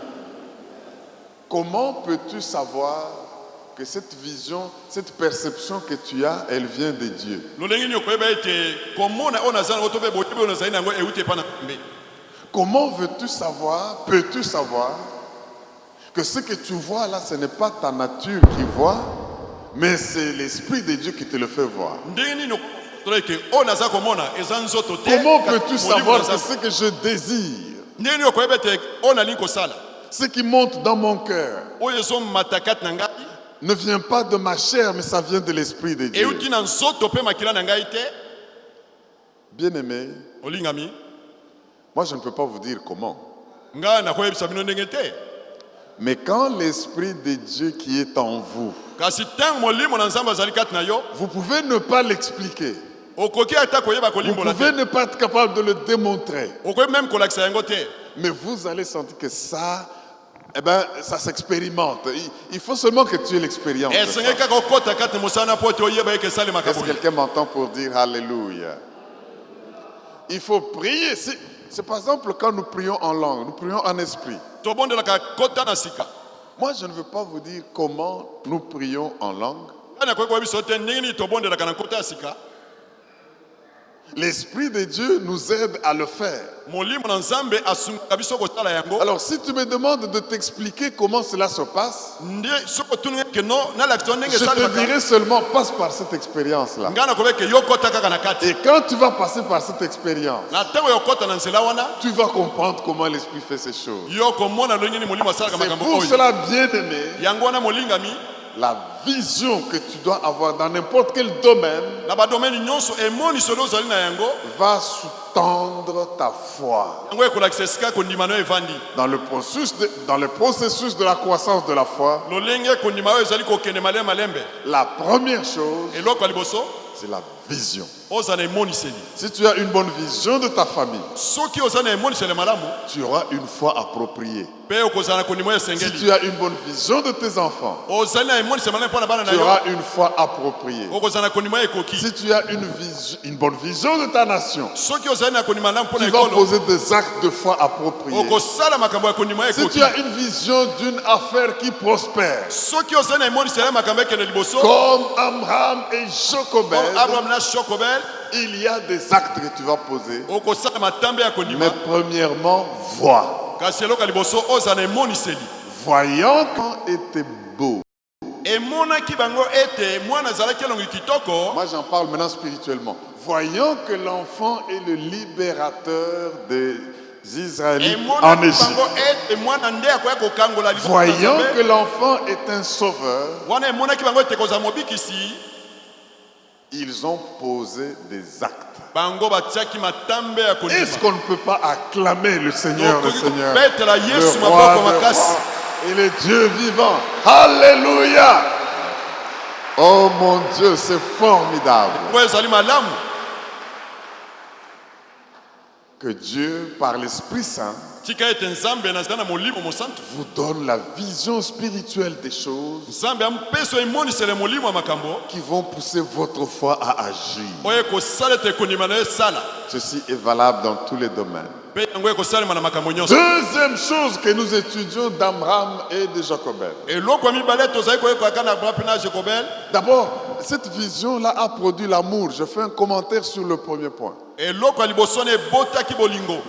Comment peux-tu savoir que cette vision, cette perception que tu as, elle vient de Dieu? lolenge nini okoyeba ete komona oyo naza nango to mpe boyebi oyo nazali na yango euti epa na nzambe. Comment veux-tu savoir, peux-tu savoir que ce que tu vois là, ce n'est pas ta nature qui voit, mais c'est l'Esprit de Dieu qui te le fait voir? ndenge nini okoyeba ete oyo naza komona eza nzoto te, Comment kasi peux-tu molimo savoir naza- que ce que je désire, ndenge nini okoyeba ete oyo nalingi kosala ce qui monte dans mon cœur, oyo ezomata kati na ngai ne vient pas de ma chair, mais ça vient de l'Esprit de Dieu? euti na nzoto mpe makila na ngai te? Bien-aimé, olingami, moi je ne peux pas vous dire comment. ngai nakoyebisa bino ndenge te, Mais quand l'Esprit de Dieu qui est en vous, kasi ntango molimo na nzambe azali kati na yo, vous pouvez ne pas l'expliquer. okoki ata koyeba Vous kolimbola pouvez te, ne pas être capable de le démontrer. okoki même kolakisa yango te, Mais vous allez sentir que ça, eh ben, ça s'expérimente. Il faut seulement que tu aies l'expérience. de ça. esengeli kaka okota kati na mosala mpo ete oyeba eke esalemaka Est-ce que boye. quelqu'un m'entend pour dire Alléluia? Il faut prier. C'est par exemple quand nous prions en langue, nous prions en esprit. tobondelaka kota na sika. Moi, je ne veux pas vous dire comment nous prions en langue. ngai nakoki koyebi biso te ndenge nini tobondelaka na kota ya sika. L'Esprit de Dieu nous aide à le faire. molimo na nzambe asungaka biso kosala yango. Alors, si tu me demandes de t'expliquer comment cela se passe, nde soki otuni eke no nalakisa yo ndenge je te esalemaka, dirai seulement passe par cette expérience-là. ngai nakoki eke yo kota kaka na kati. Et quand tu vas passer par cette expérience, na ntango ya okota na nzela wana, tu vas comprendre comment l'Esprit fait ces choses. yo komona ndenge nini molimo asalaka C'est makambo pour oyo. cela, bien-aimé, yango wana molingami, la vision que tu dois avoir dans n'importe quel domaine na badomeni nyonso emoniseli ozali na yango, va sous-tendre ta foi. yango ekolakisa esika kondima na yo evandi. Dans le processus de la croissance de la foi, lolenge kondima oyo ezali kokende malembe malembe, la première chose, eloko ya liboso c'est la vision. ozala na emoniseli. Si tu as une bonne vision de ta famille, soki ozali na emoniseli malamu, tu auras une foi appropriée. mpe okozala na kondima oyo Si esengeli. tu as une bonne vision de tes enfants, ozali na emoniseli malamu mpo na bana na tu yo, auras une foi appropriée. okozala na kondima oyo ekoki. Si tu as une bonne vision de ta nation, soki ozali na kondima malamu mpo na tu vas ekolo, poser des actes de foi appropriés. okosala makambo ya kondima oyo Si ekoki. tu as une vision d'une affaire qui prospère, soki ozali na emoniseli ya makambo ekende liboso, comme Abraham et comme Jochebed, abraham na shokobel, il y a des actes que tu vas poser. okosala matambe ya kondima. Mais premièrement, vois. kasi eloko ya liboso ozala na emoniseli. Voyant quand était beau. emonaki bango ete mwana azalaki elongi kitoko. Moi, j'en parle maintenant spirituellement. Voyant que l'enfant est le libérateur des Israélites en emonaki Égypte. bango ete mwana nde akoya kokangola liboso na Voyant Nzambe. que l'enfant est un sauveur, wana emonaki bango ete kozala mobikisi, Ils ont posé des actes. bango batiaki matambe ya kondima. Est-ce qu'on ne peut pas acclamer le Seigneur, le Seigneur, betela le Yesu roi maboko des makasi. rois et le Dieu vivant? Alléluia! Oh mon Dieu, c'est formidable Po ezali malamu que Dieu, par l'Esprit Saint, tika ete nzambe nazali na molimo mosantu. vous donne la vision spirituelle des choses Nzambe ampeso emonisele molimo ya makambo qui vont pousser votre foi à agir. oyo ekosala ete kondima na yo esala Ceci est valable dans tous les domaines. mpe yango ekosalema na makambo nyonso. Deuxième chose que nous étudions d'Amram et de Jacobel. eloko ya mibale tozali koyekoaka na abraham mpe na jekobel. D'abord, cette vision-là a produit l'amour. Je fais un commentaire sur le premier point. eloko ya liboso na ebotaki bolingo.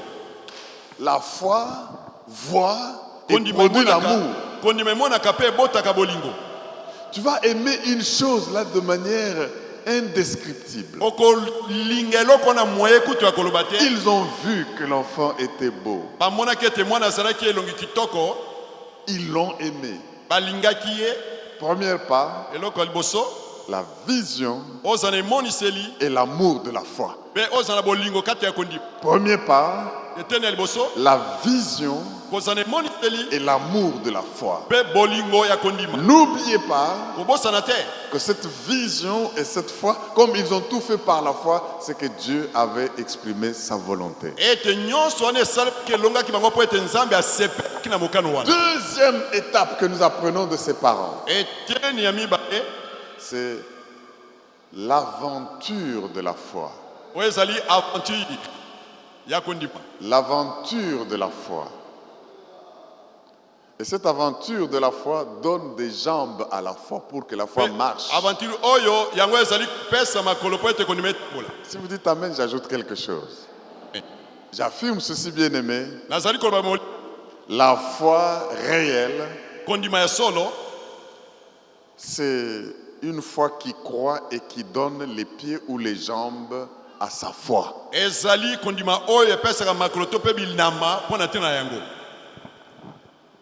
La foi voit et Kondima produit emonaka- l'amour. kondima emonaka mpe ebotaka bolingo. Tu vas aimer une chose là de manière indescriptible. okolinga eloko na moye kutu ya koloba te. Ils ont vu que l'enfant était beau. bamonaki ete mwana azalaki elongi kitoko Ils l'ont aimé. balingaki ye. Première part, eloko ya liboso la vision ozala na emoniseli et l'amour de la foi. mpe ozala na bolingo kati ya kondima. Première part, eteni ya liboso la vision kozala na emoniseli et l'amour de la foi. mpe bolingo ya kondima. N'oubliez pas kobosana te que cette vision et cette foi, comme ils ont tout fait par la foi, c'est que Dieu avait exprimé sa volonté. ete nyonso wana esalaki elongaki bango mpo ete nzambe asepelaki na mokano wana. Deuxième étape que nous apprenons de ses parents, eteni ya mibale c'est l'aventure de la foi. oyo ezali aventure ya kondima. L'aventure de la foi. Et cette aventure de la foi donne des jambes à la foi pour que la foi marche. aventure oyo yango ezali kopesa makolo mpo ete kondima etambola. Si vous dites Amen, j'ajoute quelque chose. J'affirme ceci, bien-aimé. nazali koloba La foi réelle, kondima ya solo c'est une foi qui croit et qui donne les pieds ou les jambes à sa foi. ezali kondima oyo epesaka makolo to mpe bilamba mpo na ntina yango.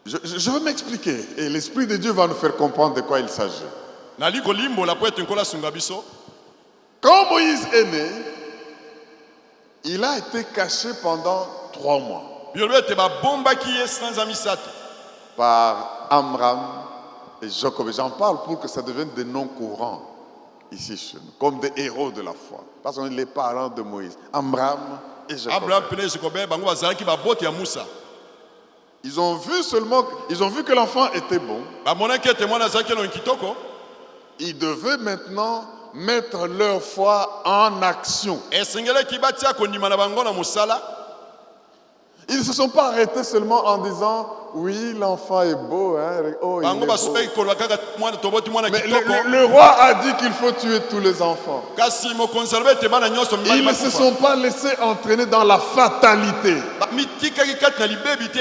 Je veux m'expliquer et l'Esprit de Dieu va nous faire comprendre de quoi il s'agit. nali kolimbola mpo ete nkolo asunga biso. Quand Moïse est né, il a été caché pendant 3 mois bilobi ete babombaki ye sanza misato par Amram et Jacob. J'en parle pour que ça devienne des noms courants ici chez nous, comme des héros de la foi. Parce qu'on est les parents de Moïse, Amram et Jacob. abraham mpe na jekobel bango bazalaki babote ya musa. Ils ont vu que l'enfant était bon. bamonaki ete mwana azalaki elongi kitoko. Ils devaient maintenant mettre leur foi en action. esengelaki batia kondima na bango na mosala. Ils ne se sont pas arrêtés seulement en disant oui, l'enfant est beau. Hein? Oh, il est bango beau. basopeki koloba kaka mwana toboti mwana Mais kitoko. le roi a dit qu'il faut tuer tous les enfants. kasi mokonzi alobi ete bana nyonso mibali Ils ne se bakufa. sont pas laissés entraîner dans la fatalité. bamitikaki kati na libebi te.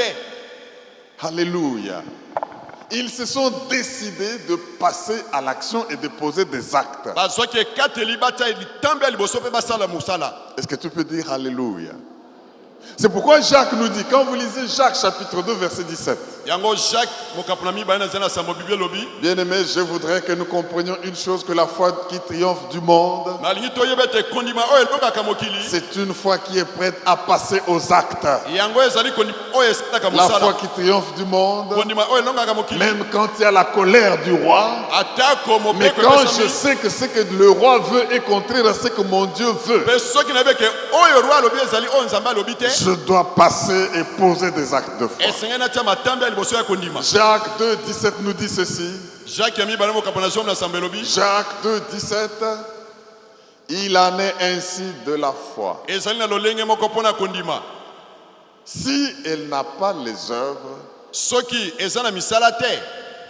Alléluia. Ils se sont décidés de passer à l'action et de poser des actes. bazwaki ekateli batia litambe ya liboso mpe basala mosala. Est-ce que tu peux dire Alléluia? C'est pourquoi Jacques nous dit, quand vous lisez Jacques chapitre 2 verset 17, yango jacques mokapo na mibale nazali na sambo bible elobi. bien-aimés, je voudrais que nous comprenions une chose, que la foi qui triomphe du monde, nalingi toyeba ete kondima oyo elongaka mokili. c'est une foi qui est prête à passer aux actes. yango ezali kondima oyo esalaka La foi mosala. qui triomphe du monde, kondima oyo elongaka mokili. même quand il y a la colère du roi, atako mais mopeko quand je epesami. sais que ce que le roi veut est contraire à ce que mon Dieu veut, mpe soki nayebi eke oyo roi alobi ezali oyo nzambe alobi te. je dois passer et poser des actes de foi. esengeli natia matambe ya liboso ya kondima. Jacques 2, 17 nous dit ceci. jacques ya mibale mokapo na zomi na sambo elobi. Jacques 2, 17. Il en est ainsi de la foi. ezali na lolenge moko mpo na kondima. Si elle n'a pas les œuvres, soki eza na misala te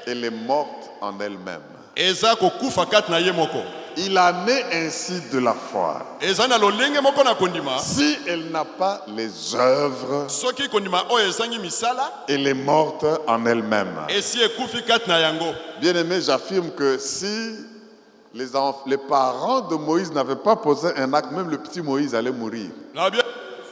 elle est morte en elle-même. eza kokufa kati na ye moko. Il en est ainsi de la foi. eza na lolenge moko na kondima. Si elle n'a pas les œuvres, soki kondima oyo ezangi misala elle est morte en elle-même. esi ekufi kati na yango. Bien-aimé, j'affirme que si les parents de Moïse n'avaient pas posé un acte, même le petit Moïse allait mourir. nalobi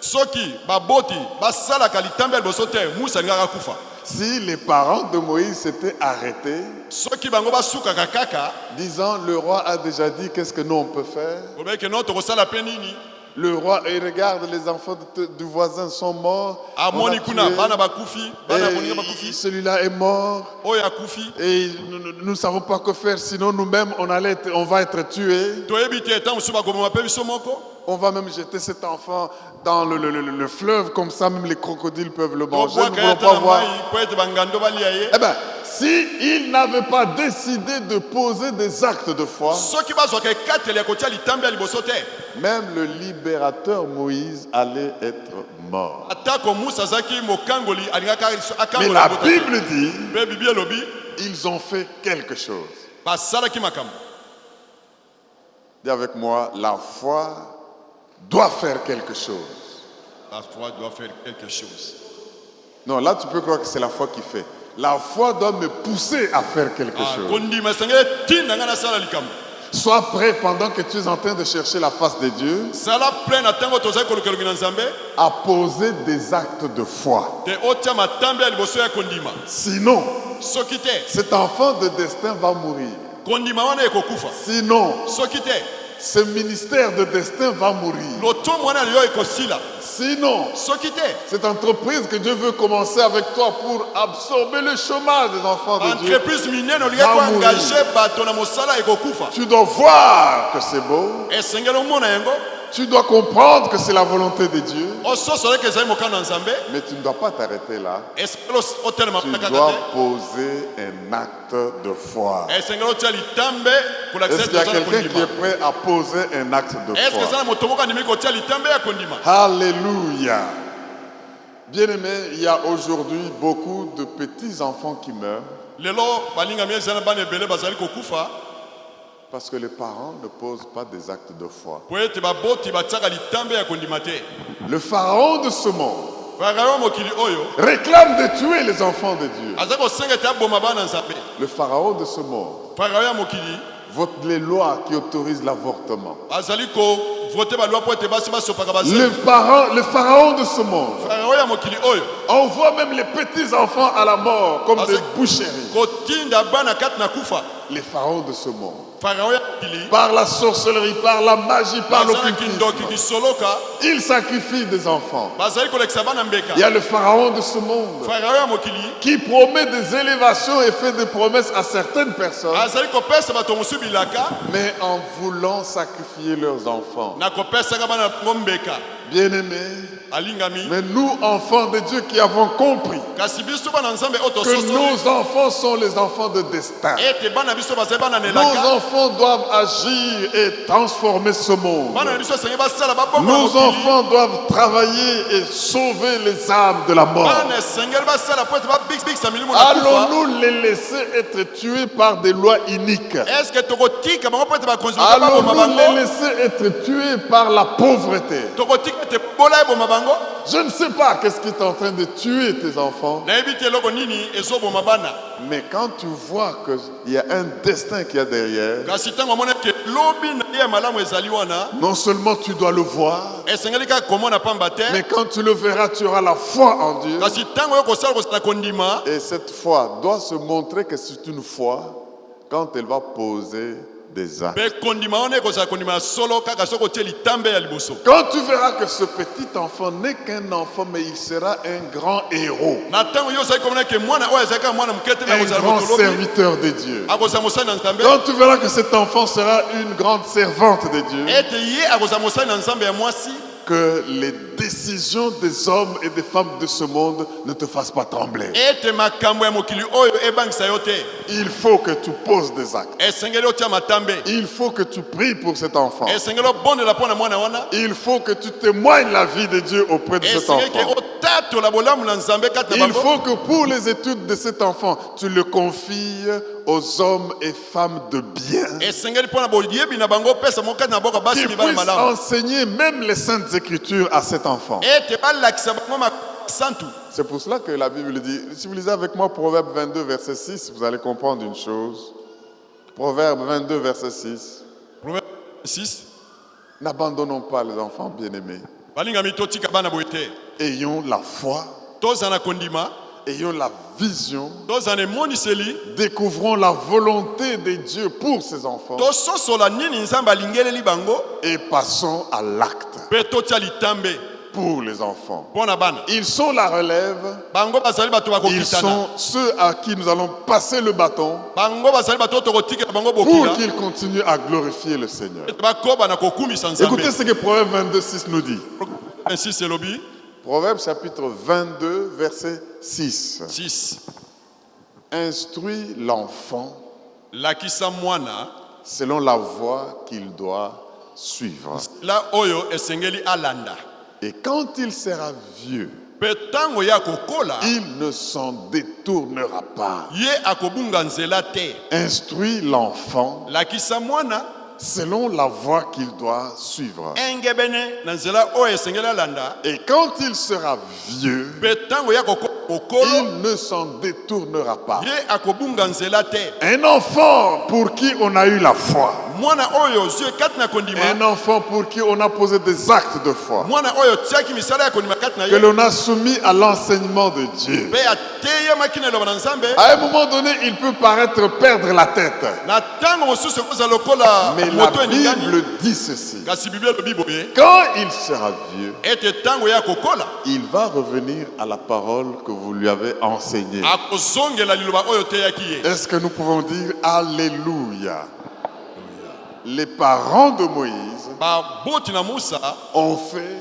soki baboti basalaka litambe ya liboso te musa alingaka kufa. Si les parents de Moïse s'étaient arrêtés, soki bango basukaka kaka disant le roi a déjà dit qu'est-ce que nous on peut faire. obeke no tokosala pe nini Le roi, il regarde, les enfants du voisin sont morts. On amoni a kuna tué, bana bakufi bana moninga et bakufi celui-là est mort. oyo akufi Et nous ne savons pas quoi faire, sinon nous-mêmes on va être tués. toyebi te etan mosusu bakoboma pe biso moko On va même jeter cet enfant dans le fleuve, comme ça même les crocodiles peuvent le manger. Nous ne tobwaka voulons ata pas na voir. mai po ete bangando balia ye Eh bien, s'il n'avait pas décidé de poser des actes de foi, soki bazwaka ekateli ya kotia litambe ya liboso te même le libérateur Moïse allait être mort. atako musa azalaki mokangoli alingaka Mais akangola la libota te. Bible dit, mpe bibi elobi ils ont fait quelque chose. basalaki makambo Dis avec moi, la foi doit faire quelque chose. la foi doit faire quelque chose. Non, là tu peux croire que c'est la foi qui fait. La foi doit me pousser à faire quelque chose. kondima esengeli etinda ngai nasala likambo Sois prêt pendant que tu es en train de chercher la face de Dieu sala plein na ntango tozali kolukelongi na nzambe à poser des actes de foi. te otia matambe ya liboso ya kondima Sinon, soki te cet enfant de destin va mourir. kondima wana ekokufa Sinon, soki te ce ministère de destin va mourir. lotomo wana yo ekosila Sinon, soki te cette entreprise que Dieu veut commencer avec toi pour absorber le chômage des enfants de Dieu, entreprise minene olingi koengage bato na mosala ekokufa tu dois voir que c'est beau. esengeli omona yango Tu dois comprendre que c'est la volonté de Dieu. ososolaki ezali mokano na nzambe Mais tu ne dois pas t'arrêter là. esengeli otelema Tu kuna kaka dois te poser un acte de foi. esengeli otia litambe kolakisa Est-ce qu'il y a ete oza na quelqu'un qui kondima est prêt à poser un acte de estce eza foi? na moto moko andimi kotia litambe ya kondima Alléluia. Bien-aimés, il y a aujourd'hui beaucoup de petits-enfants qui meurent lelo balingami eza na bana ebele bazali kokufa parce que les parents ne posent pas des actes de foi. po ete baboti batiaka litambe ya kondima te Le pharaon de ce monde farao mokili oyo réclame de tuer les enfants de Dieu. aza kosenga ete aboma bana nzambe Le pharaon de ce monde farao ya mokili vote les lois qui autorisent l'avortement. azali kovote balwa po ete basi basopaka Le bazeli pharaon de ce monde farao ya mokili oyo envoie même les petits-enfants à la mort comme Ah, des c'est- boucheries. kotinda bana kati na kufa Les pharaons de ce monde, farao ya mokili par la sorcellerie, par la magie, par baza na kindoki l'occultisme, kisoloka ils sacrifient des enfants. bazali kolekisa bana mbeka Il y a le pharaon de ce monde farao ya mokili qui promet des élévations et fait des promesses à certaines personnes, azali kopesa bato mosusu bilaka mais en voulant sacrifier leurs enfants. na kopesaka bana ngo mbeka Bien-aimés, alingami mais nous, enfants de Dieu qui avons compris kasi biso bana nzambe oyo que tososoli nos enfants sont les enfants de destin. ete bana biso bazali bana Nos nelaka enfants doivent agir et transformer ce monde. bana na biso esengeli basala babongola Nos mokili enfants doivent travailler et sauver les âmes de la mort. bana esengeli basala po ete babikisa milimo na kufa Allons-nous les laisser être tués par des lois iniques? estce tokotika bango po ete bakonzi baboma Allons-nous les bango laisser être tués par la pauvreté? tokotika ete bola eboma bango Je ne sais pas qu'est-ce qui est en train de tuer tes enfants, nayebi te eloko nini ezoboma bana mais quand tu vois qu'il y a un destin qu'il y a derrière, kasi ntango amoni ete lobi na ye ya malamu ezali wana non seulement tu dois le voir, esengeli kaka komona pamba te mais quand tu le verras, tu auras la foi en Dieu. kasi ntango oyo kosala kondima Et cette foi doit se montrer que c'est une foi quand elle va poser des actes. mpe kondima wana ekozala kondima ya solo kaka soki otie litambe ya liboso Quand tu verras que ce petit enfant n'est qu'un enfant, mais il sera un grand héros, na ntango yo ozali komona ke mwana oyo azali kaka mwana moke te me un akozala grand moto lobi serviteur de Dieu. akozala mosali na nzambe Quand tu verras que cet enfant sera une grande servante de Dieu, ete ye akozala mosali na nzambe ya mwasi que les décisions des hommes et des femmes de ce monde ne te fassent pas trembler. ete makambo ya mokili oyo ebangisa yo te Il faut que tu poses des actes. esengeli otia matambe Il faut que tu pries pour cet enfant. esengeli obondela mpo na mwana wana Il faut que tu témoignes la vie de Dieu auprès de cet esengeli ke enfant. otatola bolamu na nzambe kati na Il bango faut que pour les études de cet enfant, tu le confies aux hommes et femmes de bien, esengeli mpo na boyebi na bango opesa mo kati na boka basi qui mibali puissent malamu enseigner même les saintes écritures à cet enfant. ete balakisa bango masantu C'est pour cela que la Bible dit, si vous lisez avec moi Proverbe 22, verset 6, vous allez comprendre une chose. Proverbe 22, verset 6. Proverbe 6 N'abandonnons pas les enfants bien-aimés. balingami totika bana boye te Ayons la foi tozala na kondima ayons la vision, tozala na emoniseli découvrons la volonté de Dieu pour ses enfants tososola nini nzambe alingeleli bango et passons à l'acte mpe totia litambe pour les enfants. mpo na bana Ils sont la relève, bango bazali bato ils bakokitana sont ceux à qui nous allons passer le bâton bango bazali bato oyo tokotikela bango pour bokila qu'ils continuent à glorifier le Seigneur. ete bakoba na kokumisa nzambe Écoutez ce que Proverbe 22:6 nous dit. ainsi elobi Proverbe chapitre 22, verset 6. 6 Instruis l'enfant lakisa mwana selon la voie qu'il doit suivre. la oyo esengeli alanda Et quand il sera vieux, mpe ntango ye akokola il ne s'en détournera pas. ye akobunga nzela te Instruis l'enfant lakisa mwana selon la voie qu'il doit suivre. engebene na nzela oyo esengeli alanda Et quand il sera vieux, mpe ntango ye akokola okolo il ne s'en détournera pas. ye akobunga nzela te Un enfant pour qui on a eu la foi. mwana oyo ozwi kati na kondima Un enfant pour qui on a posé des actes de foi. mwana oyo otiaki misala ya kondima kati na Que ye l'on a soumis à l'enseignement de Dieu. mpe ateyemaki na eloba na nzambe À un moment donné, il peut paraître perdre la tête. na ntango mosusu ekozala lokola Mais la moto eningani Bible dit ceci. kasi biblia elobi boye Quand il sera vieux, ete ntango ye akokola il va revenir à la parole que vous lui avez enseignée. akozongela liloba oyo oteyaki ye Est-ce que nous pouvons dire Alléluia? Les parents de Moïse baboti na musa ont fait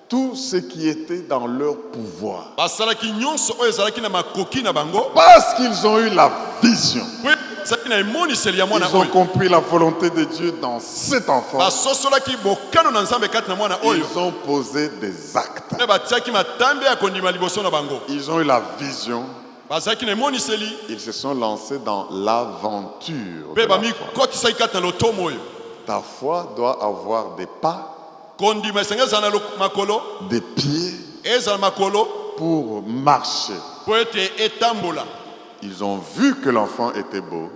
tout ce qui était dans leur pouvoir. basalaki nyonso oyo ezalaki na makoki na bango Parce qu'ils ont eu la vision. mpe ezalaki na emoniseli ya mwana Ils ont oyo compris la volonté de Dieu dans cet enfant. basosolaki bokano na nzambe kati na mwana oyo Ils ont posé des actes. mpe batiaki matambe ya kondima liboso na bango Ils ont eu la vision. bazalaki na emoniseli Ils se sont lancés dans l'aventure. mpe de la foi. bamikotisaki kati na lotomo oyo Ta foi doit avoir des pas, kondima esenge ezala na makolo des pieds ezala makolo pour marcher. mpo ete etambola Ils ont vu que l'enfant était beau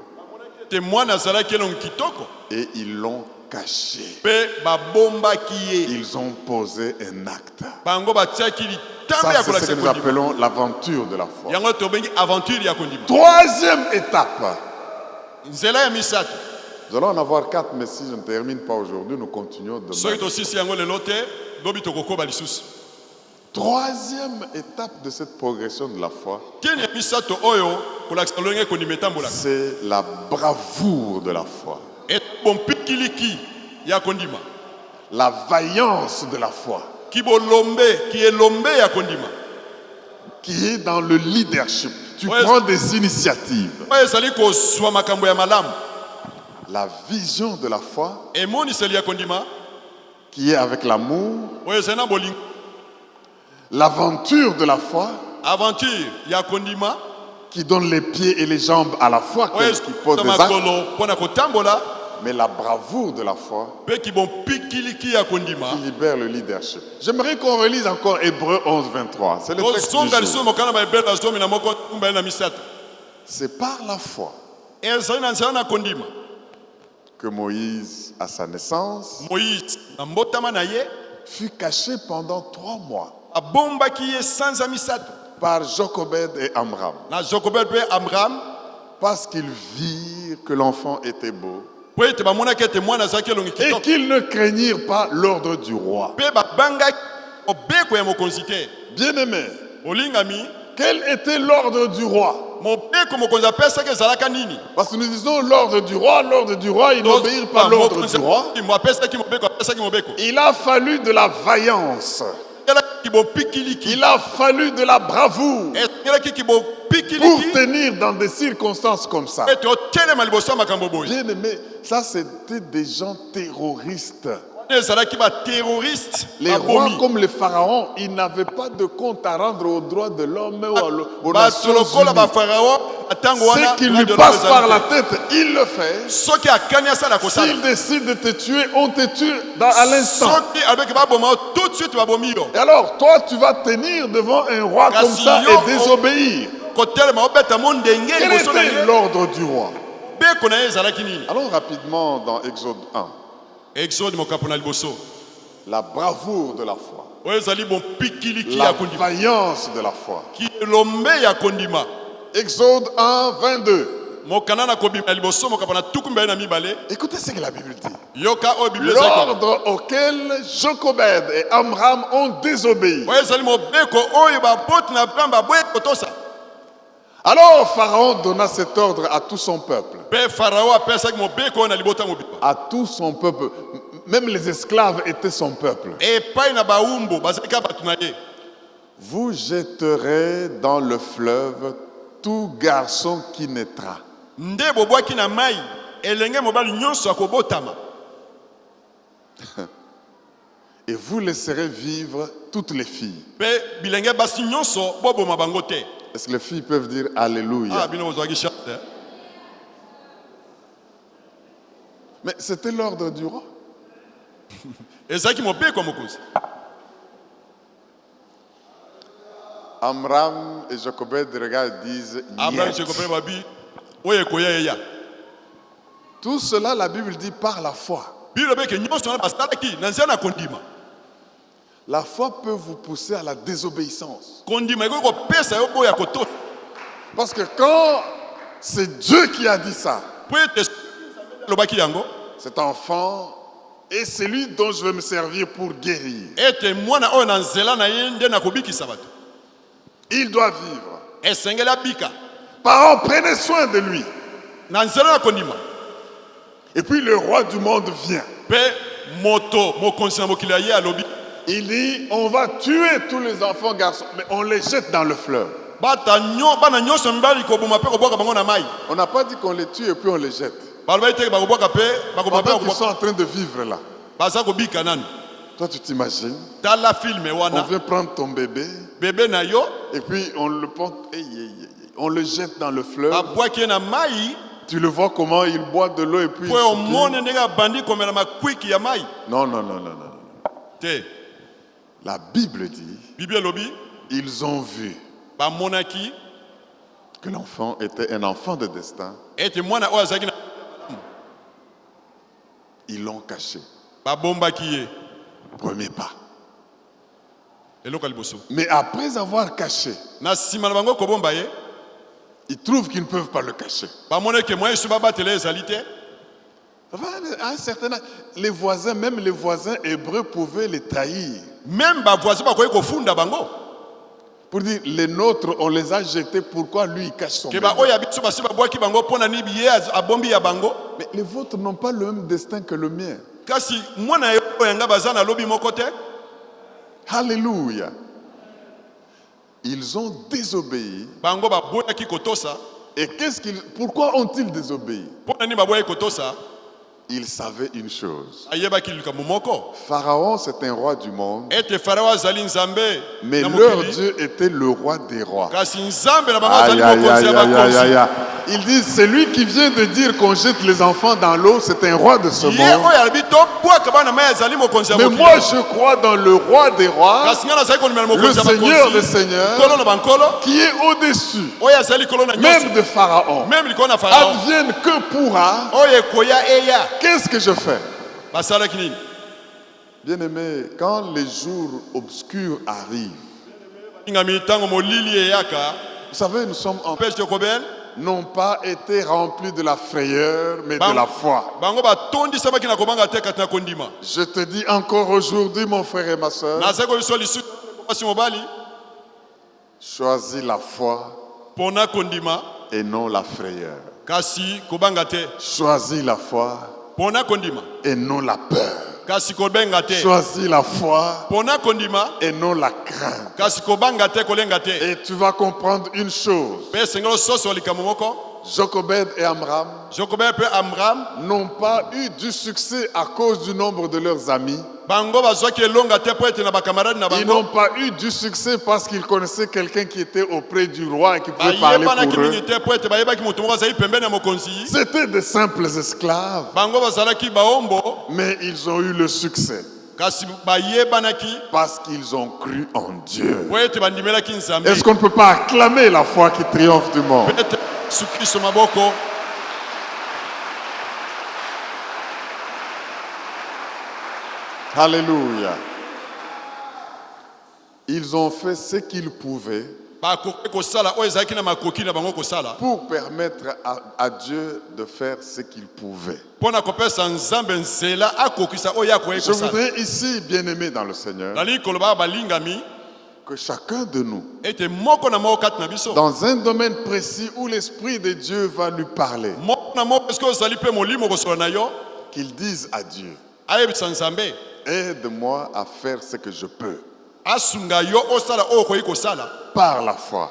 ete mwana azalaki elongo kitoko et ils l'ont caché. mpe babombaki ye Ils ont posé un acte. bango batiaki litambe Ça, ya c'est ce kolakisa que nous kondima appelons l'aventure de la foi. yango tobengi aventure ya kondima Troisième étape. nzela ya misato Nous allons en avoir 4, mais si je ne termine pas aujourd'hui, nous continuons soki demain. tosisi yango lelo te lobi tokokoba lisusu Troisième étape de cette progression de la foi, tieni ya misato oyo kolakisa lolenge kondima etambolaka c'est la bravoure de la foi, ebompikiliki ya kondima la vaillance de la foi, kibolombe kielombe ya kondima qui est dans le leadership. Tu Ouais. prends des initiatives. oyo ezali kozwa makambo ya malamu La vision de la foi, emoniseli ya kondima qui est avec l'amour. oyo ezali na bolingo L'aventure de la foi, aventure ya kondima qui donne les pieds et les jambes à la foi, oyo qui pose ezwa des actes. makolo mpo na kotambola Mais la bravoure de la foi, mpe kibompikiliki ya kondima qui libère le leadership. J'aimerais qu'on relise encore Hébreux 11, 23. C'est le texte du tozonga jour. lisusu mokana baebele na zomi na moko tumbali na misato C'est par la foi ezali na nzela na kondima que Moïse, à sa naissance, moïse na mbotama na ye fut caché pendant 3 mois abombaki ye sanza misato par Jochebed et Amram, na jokobel mpe abraham parce qu'ils virent que l'enfant était beau mpo ete bamonaki ete mwana azalaki elongi et kitoko qu'ils ne craignirent pas l'ordre du roi. mpe babangaki mobeko ya mokonzi te Bien-aimés, olingami quel était l'ordre du roi? mobeko mokonzi apesaki ezalaka nini Parce que nous disons l'ordre du roi, ils n'obéirent pas l'ordre du roi. apesaki mobeko Il a fallu de la vaillance. esengelaki bopikiliki Il a fallu de la bravoure esengelaki pour bopikiliki tenir dans des circonstances comme ça. ete otelema liboso ya makambo boye Bien aimé, ça c'était des gens terroristes. ezalaki baterroriste Les rois babomi comme les pharaons, ils n'avaient pas de compte à rendre aux droits de l'homme ou aux bato Nations lokola Unies. bafarao na ntango wana Ce qui droit lui de l'homme passe par ezali la te. tête, il le fait. soki akani asala kosala S'il décide de te tuer, on te tue à l'instant. soki alobeki baboma yo tout de suite babomi yo Et alors, toi, tu vas tenir devant un roi comme ça et désobéir. kotelema obeta mo ndenge Quel liboso na était ye l'ordre du roi? beko na ye ezalaki nini Allons rapidement dans Exode 1. exode mokapo na liboso la bravoure de la foi, oyo ezali bopikiliki la ya kondima vaillance de la foi. kilombe ya kondima. Exode 1, 22. Mokana na kobima ya liboso mokapa na tuku mbali na mibale. Écoutez ce que la Bible dit. Yoka oyo Bible ezali koloba. L'ordre auquel Jochebed et Amram ont désobéi. Oyo ezali mobeko oyo baboti na Abraham baboyi kotosa. Alors Pharaon donna cet ordre à tout son peuple. Pe Farao apesaki mobeko oyo na libota mobimba. À tout son peuple. Même les esclaves étaient son peuple. Epai na baumbu bazali ka bato na ye. Vous jetterez dans le fleuve tout garçon qui naîtra. Nde bobwaki na mai elenge mobali nyonso akobotama. Et vous laisserez vivre toutes les filles. Pe bilenge basi nyonso boboma bango te. Est-ce que les filles peuvent dire Alléluia? Ah bino bozwaki chance. Mais c'était l'ordre du roi. Ezaki mobeko mokonzi. Amram et Jochebed regardent et disent Abraham Niet. se comprend babi oye koya eya. Tout cela, la Bible dit par la foi. Bino beke nyonso na basalaki na nzela na kondima. La foi peut vous pousser à la désobéissance. Kondima eko kopesa yo boya koto. Parce que quand c'est Dieu qui a dit ça, Po ete lobaki yango cet enfant est celui dont je vais me servir pour guérir. ete mwana oyo na nzela na ye nde na kobikisa bato. Il doit vivre. Esengeli abika Parents, prenez soin de lui. na nzela na kondima. Et puis le roi du monde vient. Pe moto mokonzi na mokili ya ye alobi Il dit, on va tuer tous les enfants garçons, mais on les jette dans le fleuve. bana nyonso mibali koboma pe kobwaka bango na mai. On n'a pas dit qu'on les tue et puis on les jette. Balobaki te bakobwaka pe bakoboma pe Pendant qu'ils bakobwaka sont en train de vivre là. baza kobika nanu. Toi, tu t'imagines, Tala filme on wana vient prendre ton bébé bebe na yo et puis on le porte, on le jette dans le fleuve. babwaki ye na mai Tu le vois comment il boit de l'eau et puis il po soupire. omone ndenge abandi komela makwiki ya mai Non, non, non, non, non, non. te. La Bible dit, Bible elobi ils ont vu bamonaki que l'enfant était un enfant de destin. ete mwana oyo azalaki na Ils l'ont caché. babombaki ye Premier pas. eloko ya liboso. Mais après avoir caché, Na nsima na bango kobomba ye ils trouvent qu'ils ne peuvent pas le cacher. bamonaki moye esu babatela ezali te. Enfin, à un certain âge, les voisins, même les voisins hébreux pouvaient les trahir. Même bavoisin bakoki kofunda bango Pour dire, les nôtres, on les a jetés, pourquoi lui il cache son ke bébé? baoyo ya biso basi babwaki bango mpo na nini ye abombi ya bango. Mais les vôtres n'ont pas le même destin que le mien. Kasi mwana ye oyo yanga baza na lobi moko te. Alléluia. Ils ont désobéi. Bango baboyaki kotosa. Et pourquoi ont-ils désobéi? Mpo na nini baboyaki kotosa? Ils savaient une chose. Ayebaki likambo moko Pharaon, c'est un roi du monde. ete Farao azali nzambe Mais na leur mokili. Dieu était le roi des rois. Kasi nzambe na bango Aïe, azali aïe, mokonzi ya aïe, aïe, aïe, bakonzi. aïe. Ils disent, celui qui vient de dire qu'on jette les enfants dans l'eau, c'est un roi de ce Ye monde. oyo alobi tobwaka bana mai azali mokonzi ya Mais mokili. moi, je crois dans le roi des rois, Kasi nga nazali kondimela le mokonzi ya Seigneur des bakonzi. seigneurs, Nkolo na bankolo qui est au-dessus, oyo azali likolo na nyonso. même de Pharaon. Même likolo na Farao Advienne que pourra, oyo ekoya eya. qu'est-ce que je fais? Basalaki nini? Bien-aimé, quand les jours obscurs arrivent, Ingami ntango molili eyaka vous savez, nous sommes pese kobel n'ont pas été remplis de la frayeur, mais de la foi. bango batondisamaki na kobanga te kati na kondima. Je te dis encore aujourd'hui, mon frère et ma soeur, Nazali kobiso lisusu basi mobali choisis la foi mpona kondima et non la frayeur. kasi kobanga te. Choisis la foi Mpona kondima et non la peur. kasi kobenga te. Choisis la foi Mpona kondima et non la crainte. kasi kobanga te kolenga te. Et tu vas comprendre une chose. Mpe esengeli ososo likambo moko. Jochebed et Amram Jokobe mpe Amram n'ont pas eu du succès à cause du nombre de leurs amis. bango bazwaki elonga te mpo ete na bakamaradi na Ils bango n'ont pas eu du succès parce qu'ils connaissaient quelqu'un qui était auprès du roi et qui pouvait parler bayebanaki pour eux. mingi te mpo ete bayebaki moto moko azali pembeni ya mokonzi. C'était des simples esclaves, Bango bazalaki baombo mais ils ont eu le succès kasi bayebanaki parce qu'ils ont cru en Dieu. mpo ete bandimelaki nzambe. Est-ce qu'on ne peut pas acclamer la foi qui triomphe du monde? Mpe ete Yesu Kristo maboko. Alléluia. Ils ont fait ce qu'ils pouvaient pour permettre à Dieu de faire ce qu'il pouvait. Je voudrais ici, bien-aimés dans le Seigneur, que chacun de nous, dans un domaine précis où l'Esprit de Dieu va lui parler, qu'il dise à Dieu, aide-moi à faire ce que je peux. Par la foi.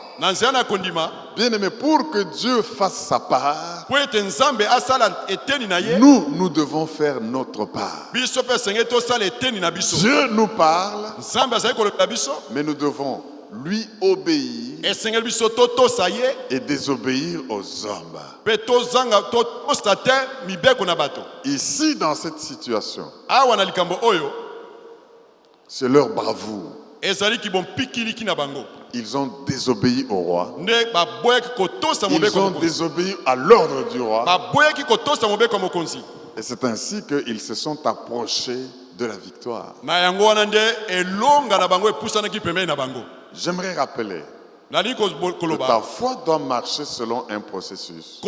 Bien-aimé, pour que Dieu fasse sa part, nous devons faire notre part. Dieu nous parle, mais nous devons lui obéir et désobéir aux hommes. Ici, dans cette situation, c'est leur bravoure. Ils ont désobéi au roi. Ils ont désobéi à l'ordre du roi. Et c'est ainsi qu'ils se sont approchés de la victoire. J'aimerais rappeler que ta foi doit marcher selon un processus.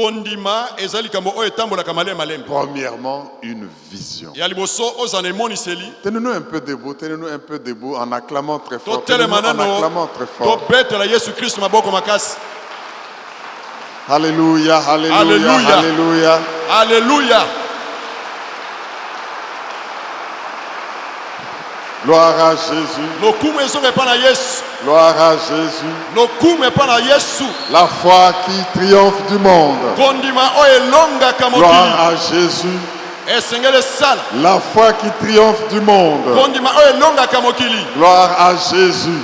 Premièrement, une vision. Tenez-nous un peu debout en acclamant très fort. Tenez-nous en acclamant très fort. Alléluia, alléluia, alléluia. Alléluia. Gloire à Jésus. Gloire à Jésus. La foi qui triomphe du monde. Gloire à Jésus. La foi qui triomphe du monde. Gloire à Jésus.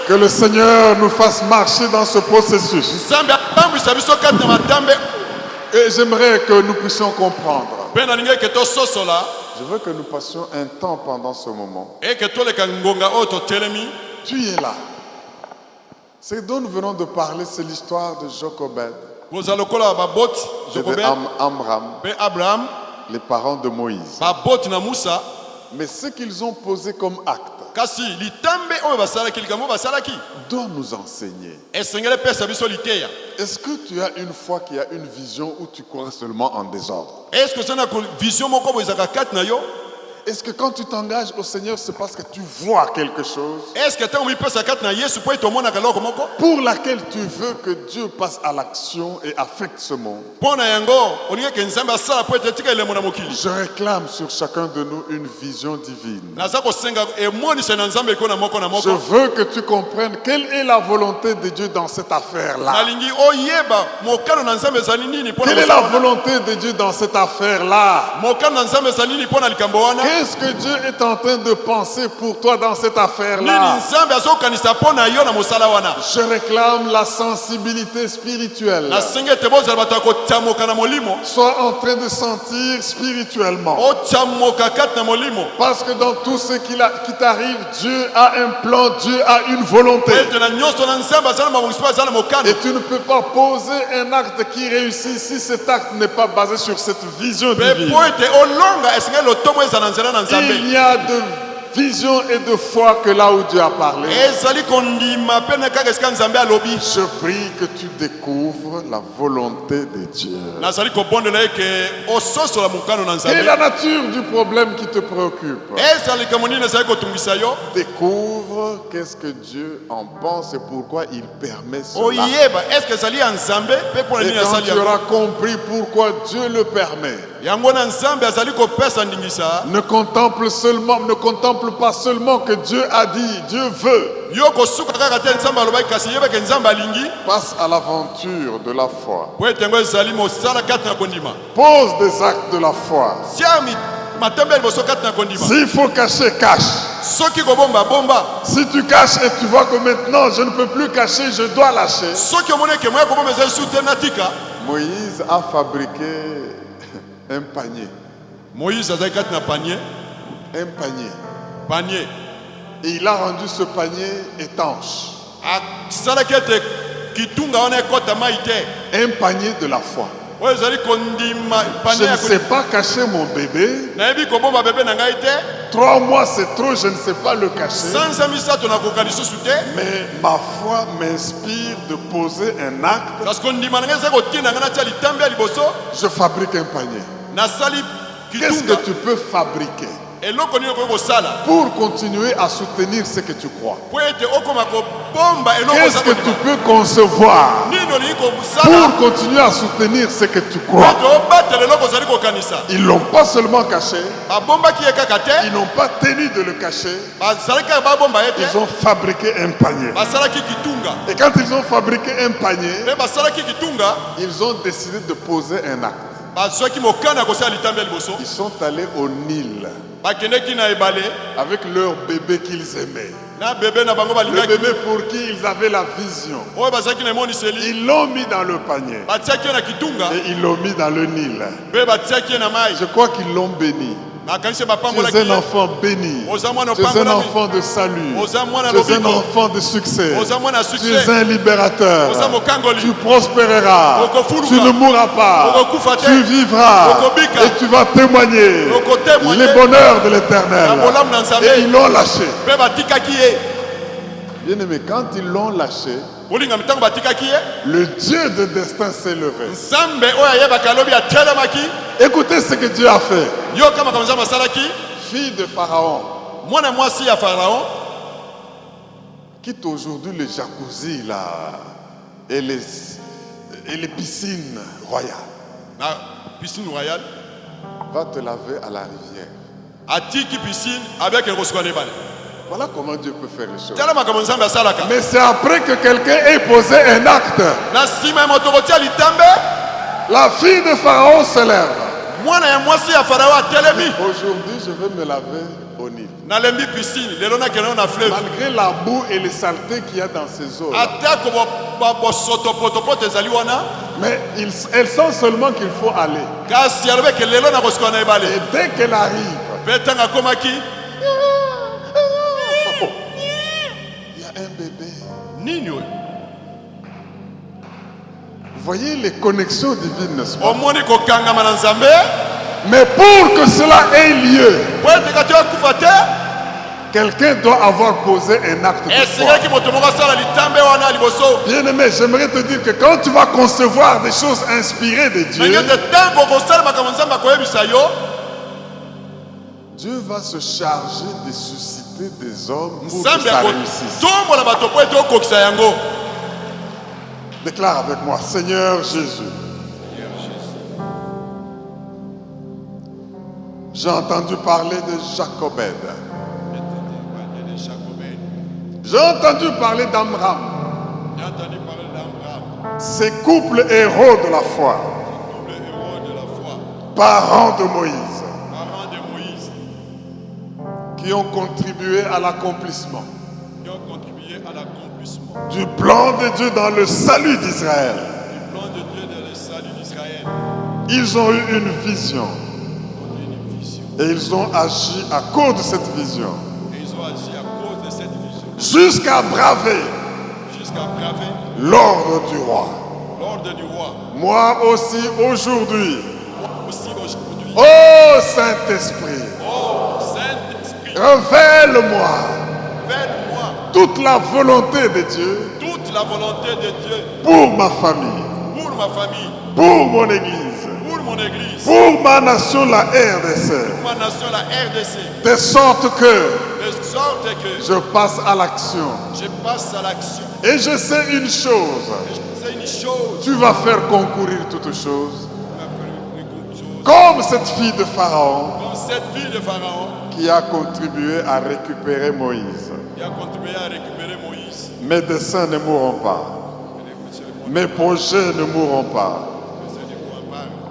Que le Seigneur nous fasse marcher dans ce processus. Et j'aimerais que nous puissions comprendre. Je veux que nous passions un temps pendant ce moment. Tu es là. Ce dont nous venons de parler, c'est l'histoire de Jochebed, de Amram, les parents de Moïse. Mais ce qu'ils ont posé comme acte doit nous enseigner. Est-ce que tu as une foi qui a une vision où tu crois seulement en désordre? Est-ce que quand tu t'engages au Seigneur, c'est parce que tu vois quelque chose pour laquelle tu veux que Dieu passe à l'action et affecte ce monde? Je réclame sur chacun de nous une vision divine. Je veux que tu comprennes quelle est la volonté de Dieu dans cette affaire-là. Quelle est la volonté de Dieu dans cette affaire-là? Qu'est-ce que Dieu est en train de penser pour toi dans cette affaire-là? Je réclame la sensibilité spirituelle. Sois en train de sentir spirituellement. Parce que dans tout ce qui t'arrive, Dieu a un plan, Dieu a une volonté. Et tu ne peux pas poser un acte qui réussit si cet acte n'est pas basé sur cette vision divine. Il y a de vision et de foi que là où Dieu a parlé. Je prie que tu découvres la volonté de Dieu. Quelle est la nature du problème qui te préoccupe? Découvre qu'est-ce que Dieu en pense et pourquoi il permet cela. Et quand tu auras compris pourquoi Dieu le permet, ne contemple pas seulement que Dieu a dit, Dieu veut. Passe à l'aventure de la foi. Pose des actes de la foi. S'il faut cacher, cache. Si tu caches et tu vois que maintenant je ne peux plus cacher, je dois lâcher. Moïse a fabriqué un panier. Un panier. Et il a rendu ce panier étanche. Un panier de la foi. oyo ezali kondima Je panier ne ya sais pas cacher mon bébé. nayebi kobomba bebe na ngai te 3 mois c'est trop, je ne sais pas le cacher. sanza misato nakoka lisusu te Mais ma foi m'inspire de poser un acte. parce kondima na ngai eza kotinda ngai natia litambe ya liboso Je fabrique un panier. nasali Qu'est-ce que kitunga tu peux fabriquer eloko nini okoki kosala pour continuer à soutenir ce que tu crois? po ete okoma kobomba eloko Qu'est-ce oza que tu kondima peux concevoir nini olingi kosala pour continuer à soutenir ce que tu po crois? ete obatela eloko ozali kokanisa Ils l'ont pas seulement caché, babombaki ye kaka te ils n'ont pas tenu de le cacher, bazalaki kaka babomba ye ils te ont fabriqué un panier. basalaki kitunga Et quand ils ont fabriqué un panier, mpe basalaki kitunga ils ont décidé de poser un acte. bazwaki mokanda ya kosala litambe ya liboso Ils sont allés au Nil bakendeki na ebale avec leur bébé qu'ils aimaient. na bebe na bango Le balingaki bébé pour qui ils avaient la vision. oyo bazalaki na emoniseli Ils l'ont mis dans le panier batiaki ye na kitunga et ils l'ont mis dans le Nil. mpe batiaki ye na mai Je crois qu'ils l'ont béni. bakanisi Tu es bapangolaki un ye enfant béni. oza mwana Tu es un opangolami enfant de salut. oza mwana Tu es un lobiko enfant de succès. oza mwana ya Tu es succès un libérateur. oza mokangoli Tu prospéreras. Okofuluka. Tu ne mourras pas. Okokufa te. Tu vivras. Okobika. Et tu vas témoigner Okotémoigner. les bonheurs de l'Éternel. na bolamu na nzambe Et ils l'ont lâché. mpe batikaki ye Bien aimé, quand ils l'ont lâché, bolingami ntango batikaki ye le Dieu de destin s'est levé. nzambe oyo ayebaka alobi atelemaki Écoutez ce que Dieu a fait. yoka makambo nzambe asalaki Fille de Pharaon, mwana mwasi ya faraon quitte aujourd'hui le jacuzzi là et les piscines royales. na piscine royale Va te laver à la rivière. atiki piscine abiyaki kosuka na ebale Voilà comment Dieu peut faire les choses. tala makambo nzambe asalaka Mais c'est après que quelqu'un ait posé un acte. na nsima ya moto kotia litambe La fille de Pharaon se lève. mwana ya mwasi ya farao atelemi Aujourd'hui, je vais me laver au Nil. nalembi piscine lelo nakende na fleuve Malgré la boue et les saletés qu'il y a dans ces eaux. atako bosoto potopoto ezali wana Mais elles sentent seulement qu'il faut aller. kasi alobi eke lelo na kosuka na ebale Et dès qu'elle arrive, mpe ntango akomaki il y a un bébé. nini oyo Vous voyez les connexions divines, n'est-ce pas? omoni kokangama na nzambe Mais pour que cela ait lieu, po ete kati okufa te quelqu'un doit avoir posé un acte de foi. esengaki moto moko asala litambe wana ya liboso Bien-aimé, j'aimerais te dire que quand tu vas concevoir des choses inspirées de Dieu, ndenge ete ntango okosala makambo nzambe akoyebisa yo Dieu va se charger de susciter des hommes pour que nzambe ça réussisse. akotombola bato po ete okokisa yango Déclare avec moi, Seigneur Jésus, j'ai entendu parler de Jacobed. J'ai entendu parler d'Amram. Ces couples héros de la foi, parents de Moïse, qui ont contribué à l'accomplissement du plan de Dieu dans le salut d'Israël. Ils ont eu une vision et ils ont agi à cause de cette vision jusqu'à braver l'ordre du roi. Moi aussi aujourd'hui, ô Saint-Esprit, révèle-moi toute la volonté de Dieu toute la volonté de Dieu pour ma famille, pour ma famille, pour mon église, pour mon église, pour ma nation, la RDC, pour ma nation, la RDC, de sorte que de sorte que je passe à l'action. je passe à l'action. Et je sais une chose, C'est une chose, tu vas faire concourir toutes choses, comme cette fille de Pharaon comme cette fille de Pharaon qui a contribué à récupérer Moïse. qui a contribué à récupérer Moïse. Mes desseins ne mourront pas, mes projets ne mourront pas.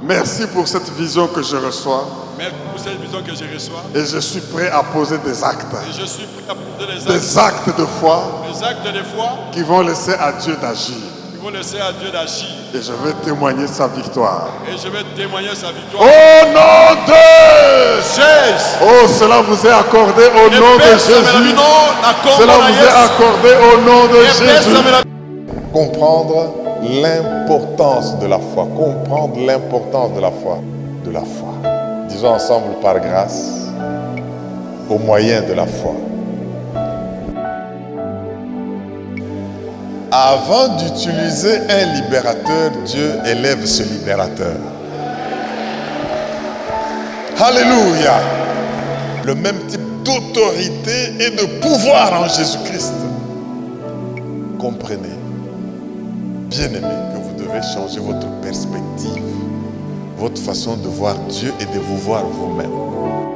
Merci pour cette vision que je reçois Merci pour cette vision que je reçois. et je suis prêt à poser des actes. Et je suis prêt à poser Des actes de foi les actes de foi qui vont laisser à Dieu d'agir. qui vont laisser à Dieu d'agir. Et je vais témoigner sa victoire. Et je vais témoigner sa victoire. Au nom de Jésus. Oh, cela vous est accordé au nom de Jésus. Cela vous est accordé au nom de Jésus. Comprendre l'importance de la foi. Comprendre l'importance de la foi. De la foi. Disons ensemble par grâce, au moyen de la foi. Avant d'utiliser un libérateur, Dieu élève ce libérateur. Alléluia. Le même type d'autorité et de pouvoir en Jésus-Christ. Comprenez, bien-aimés, que vous devez changer votre perspective, votre façon de voir Dieu et de vous voir vous-même.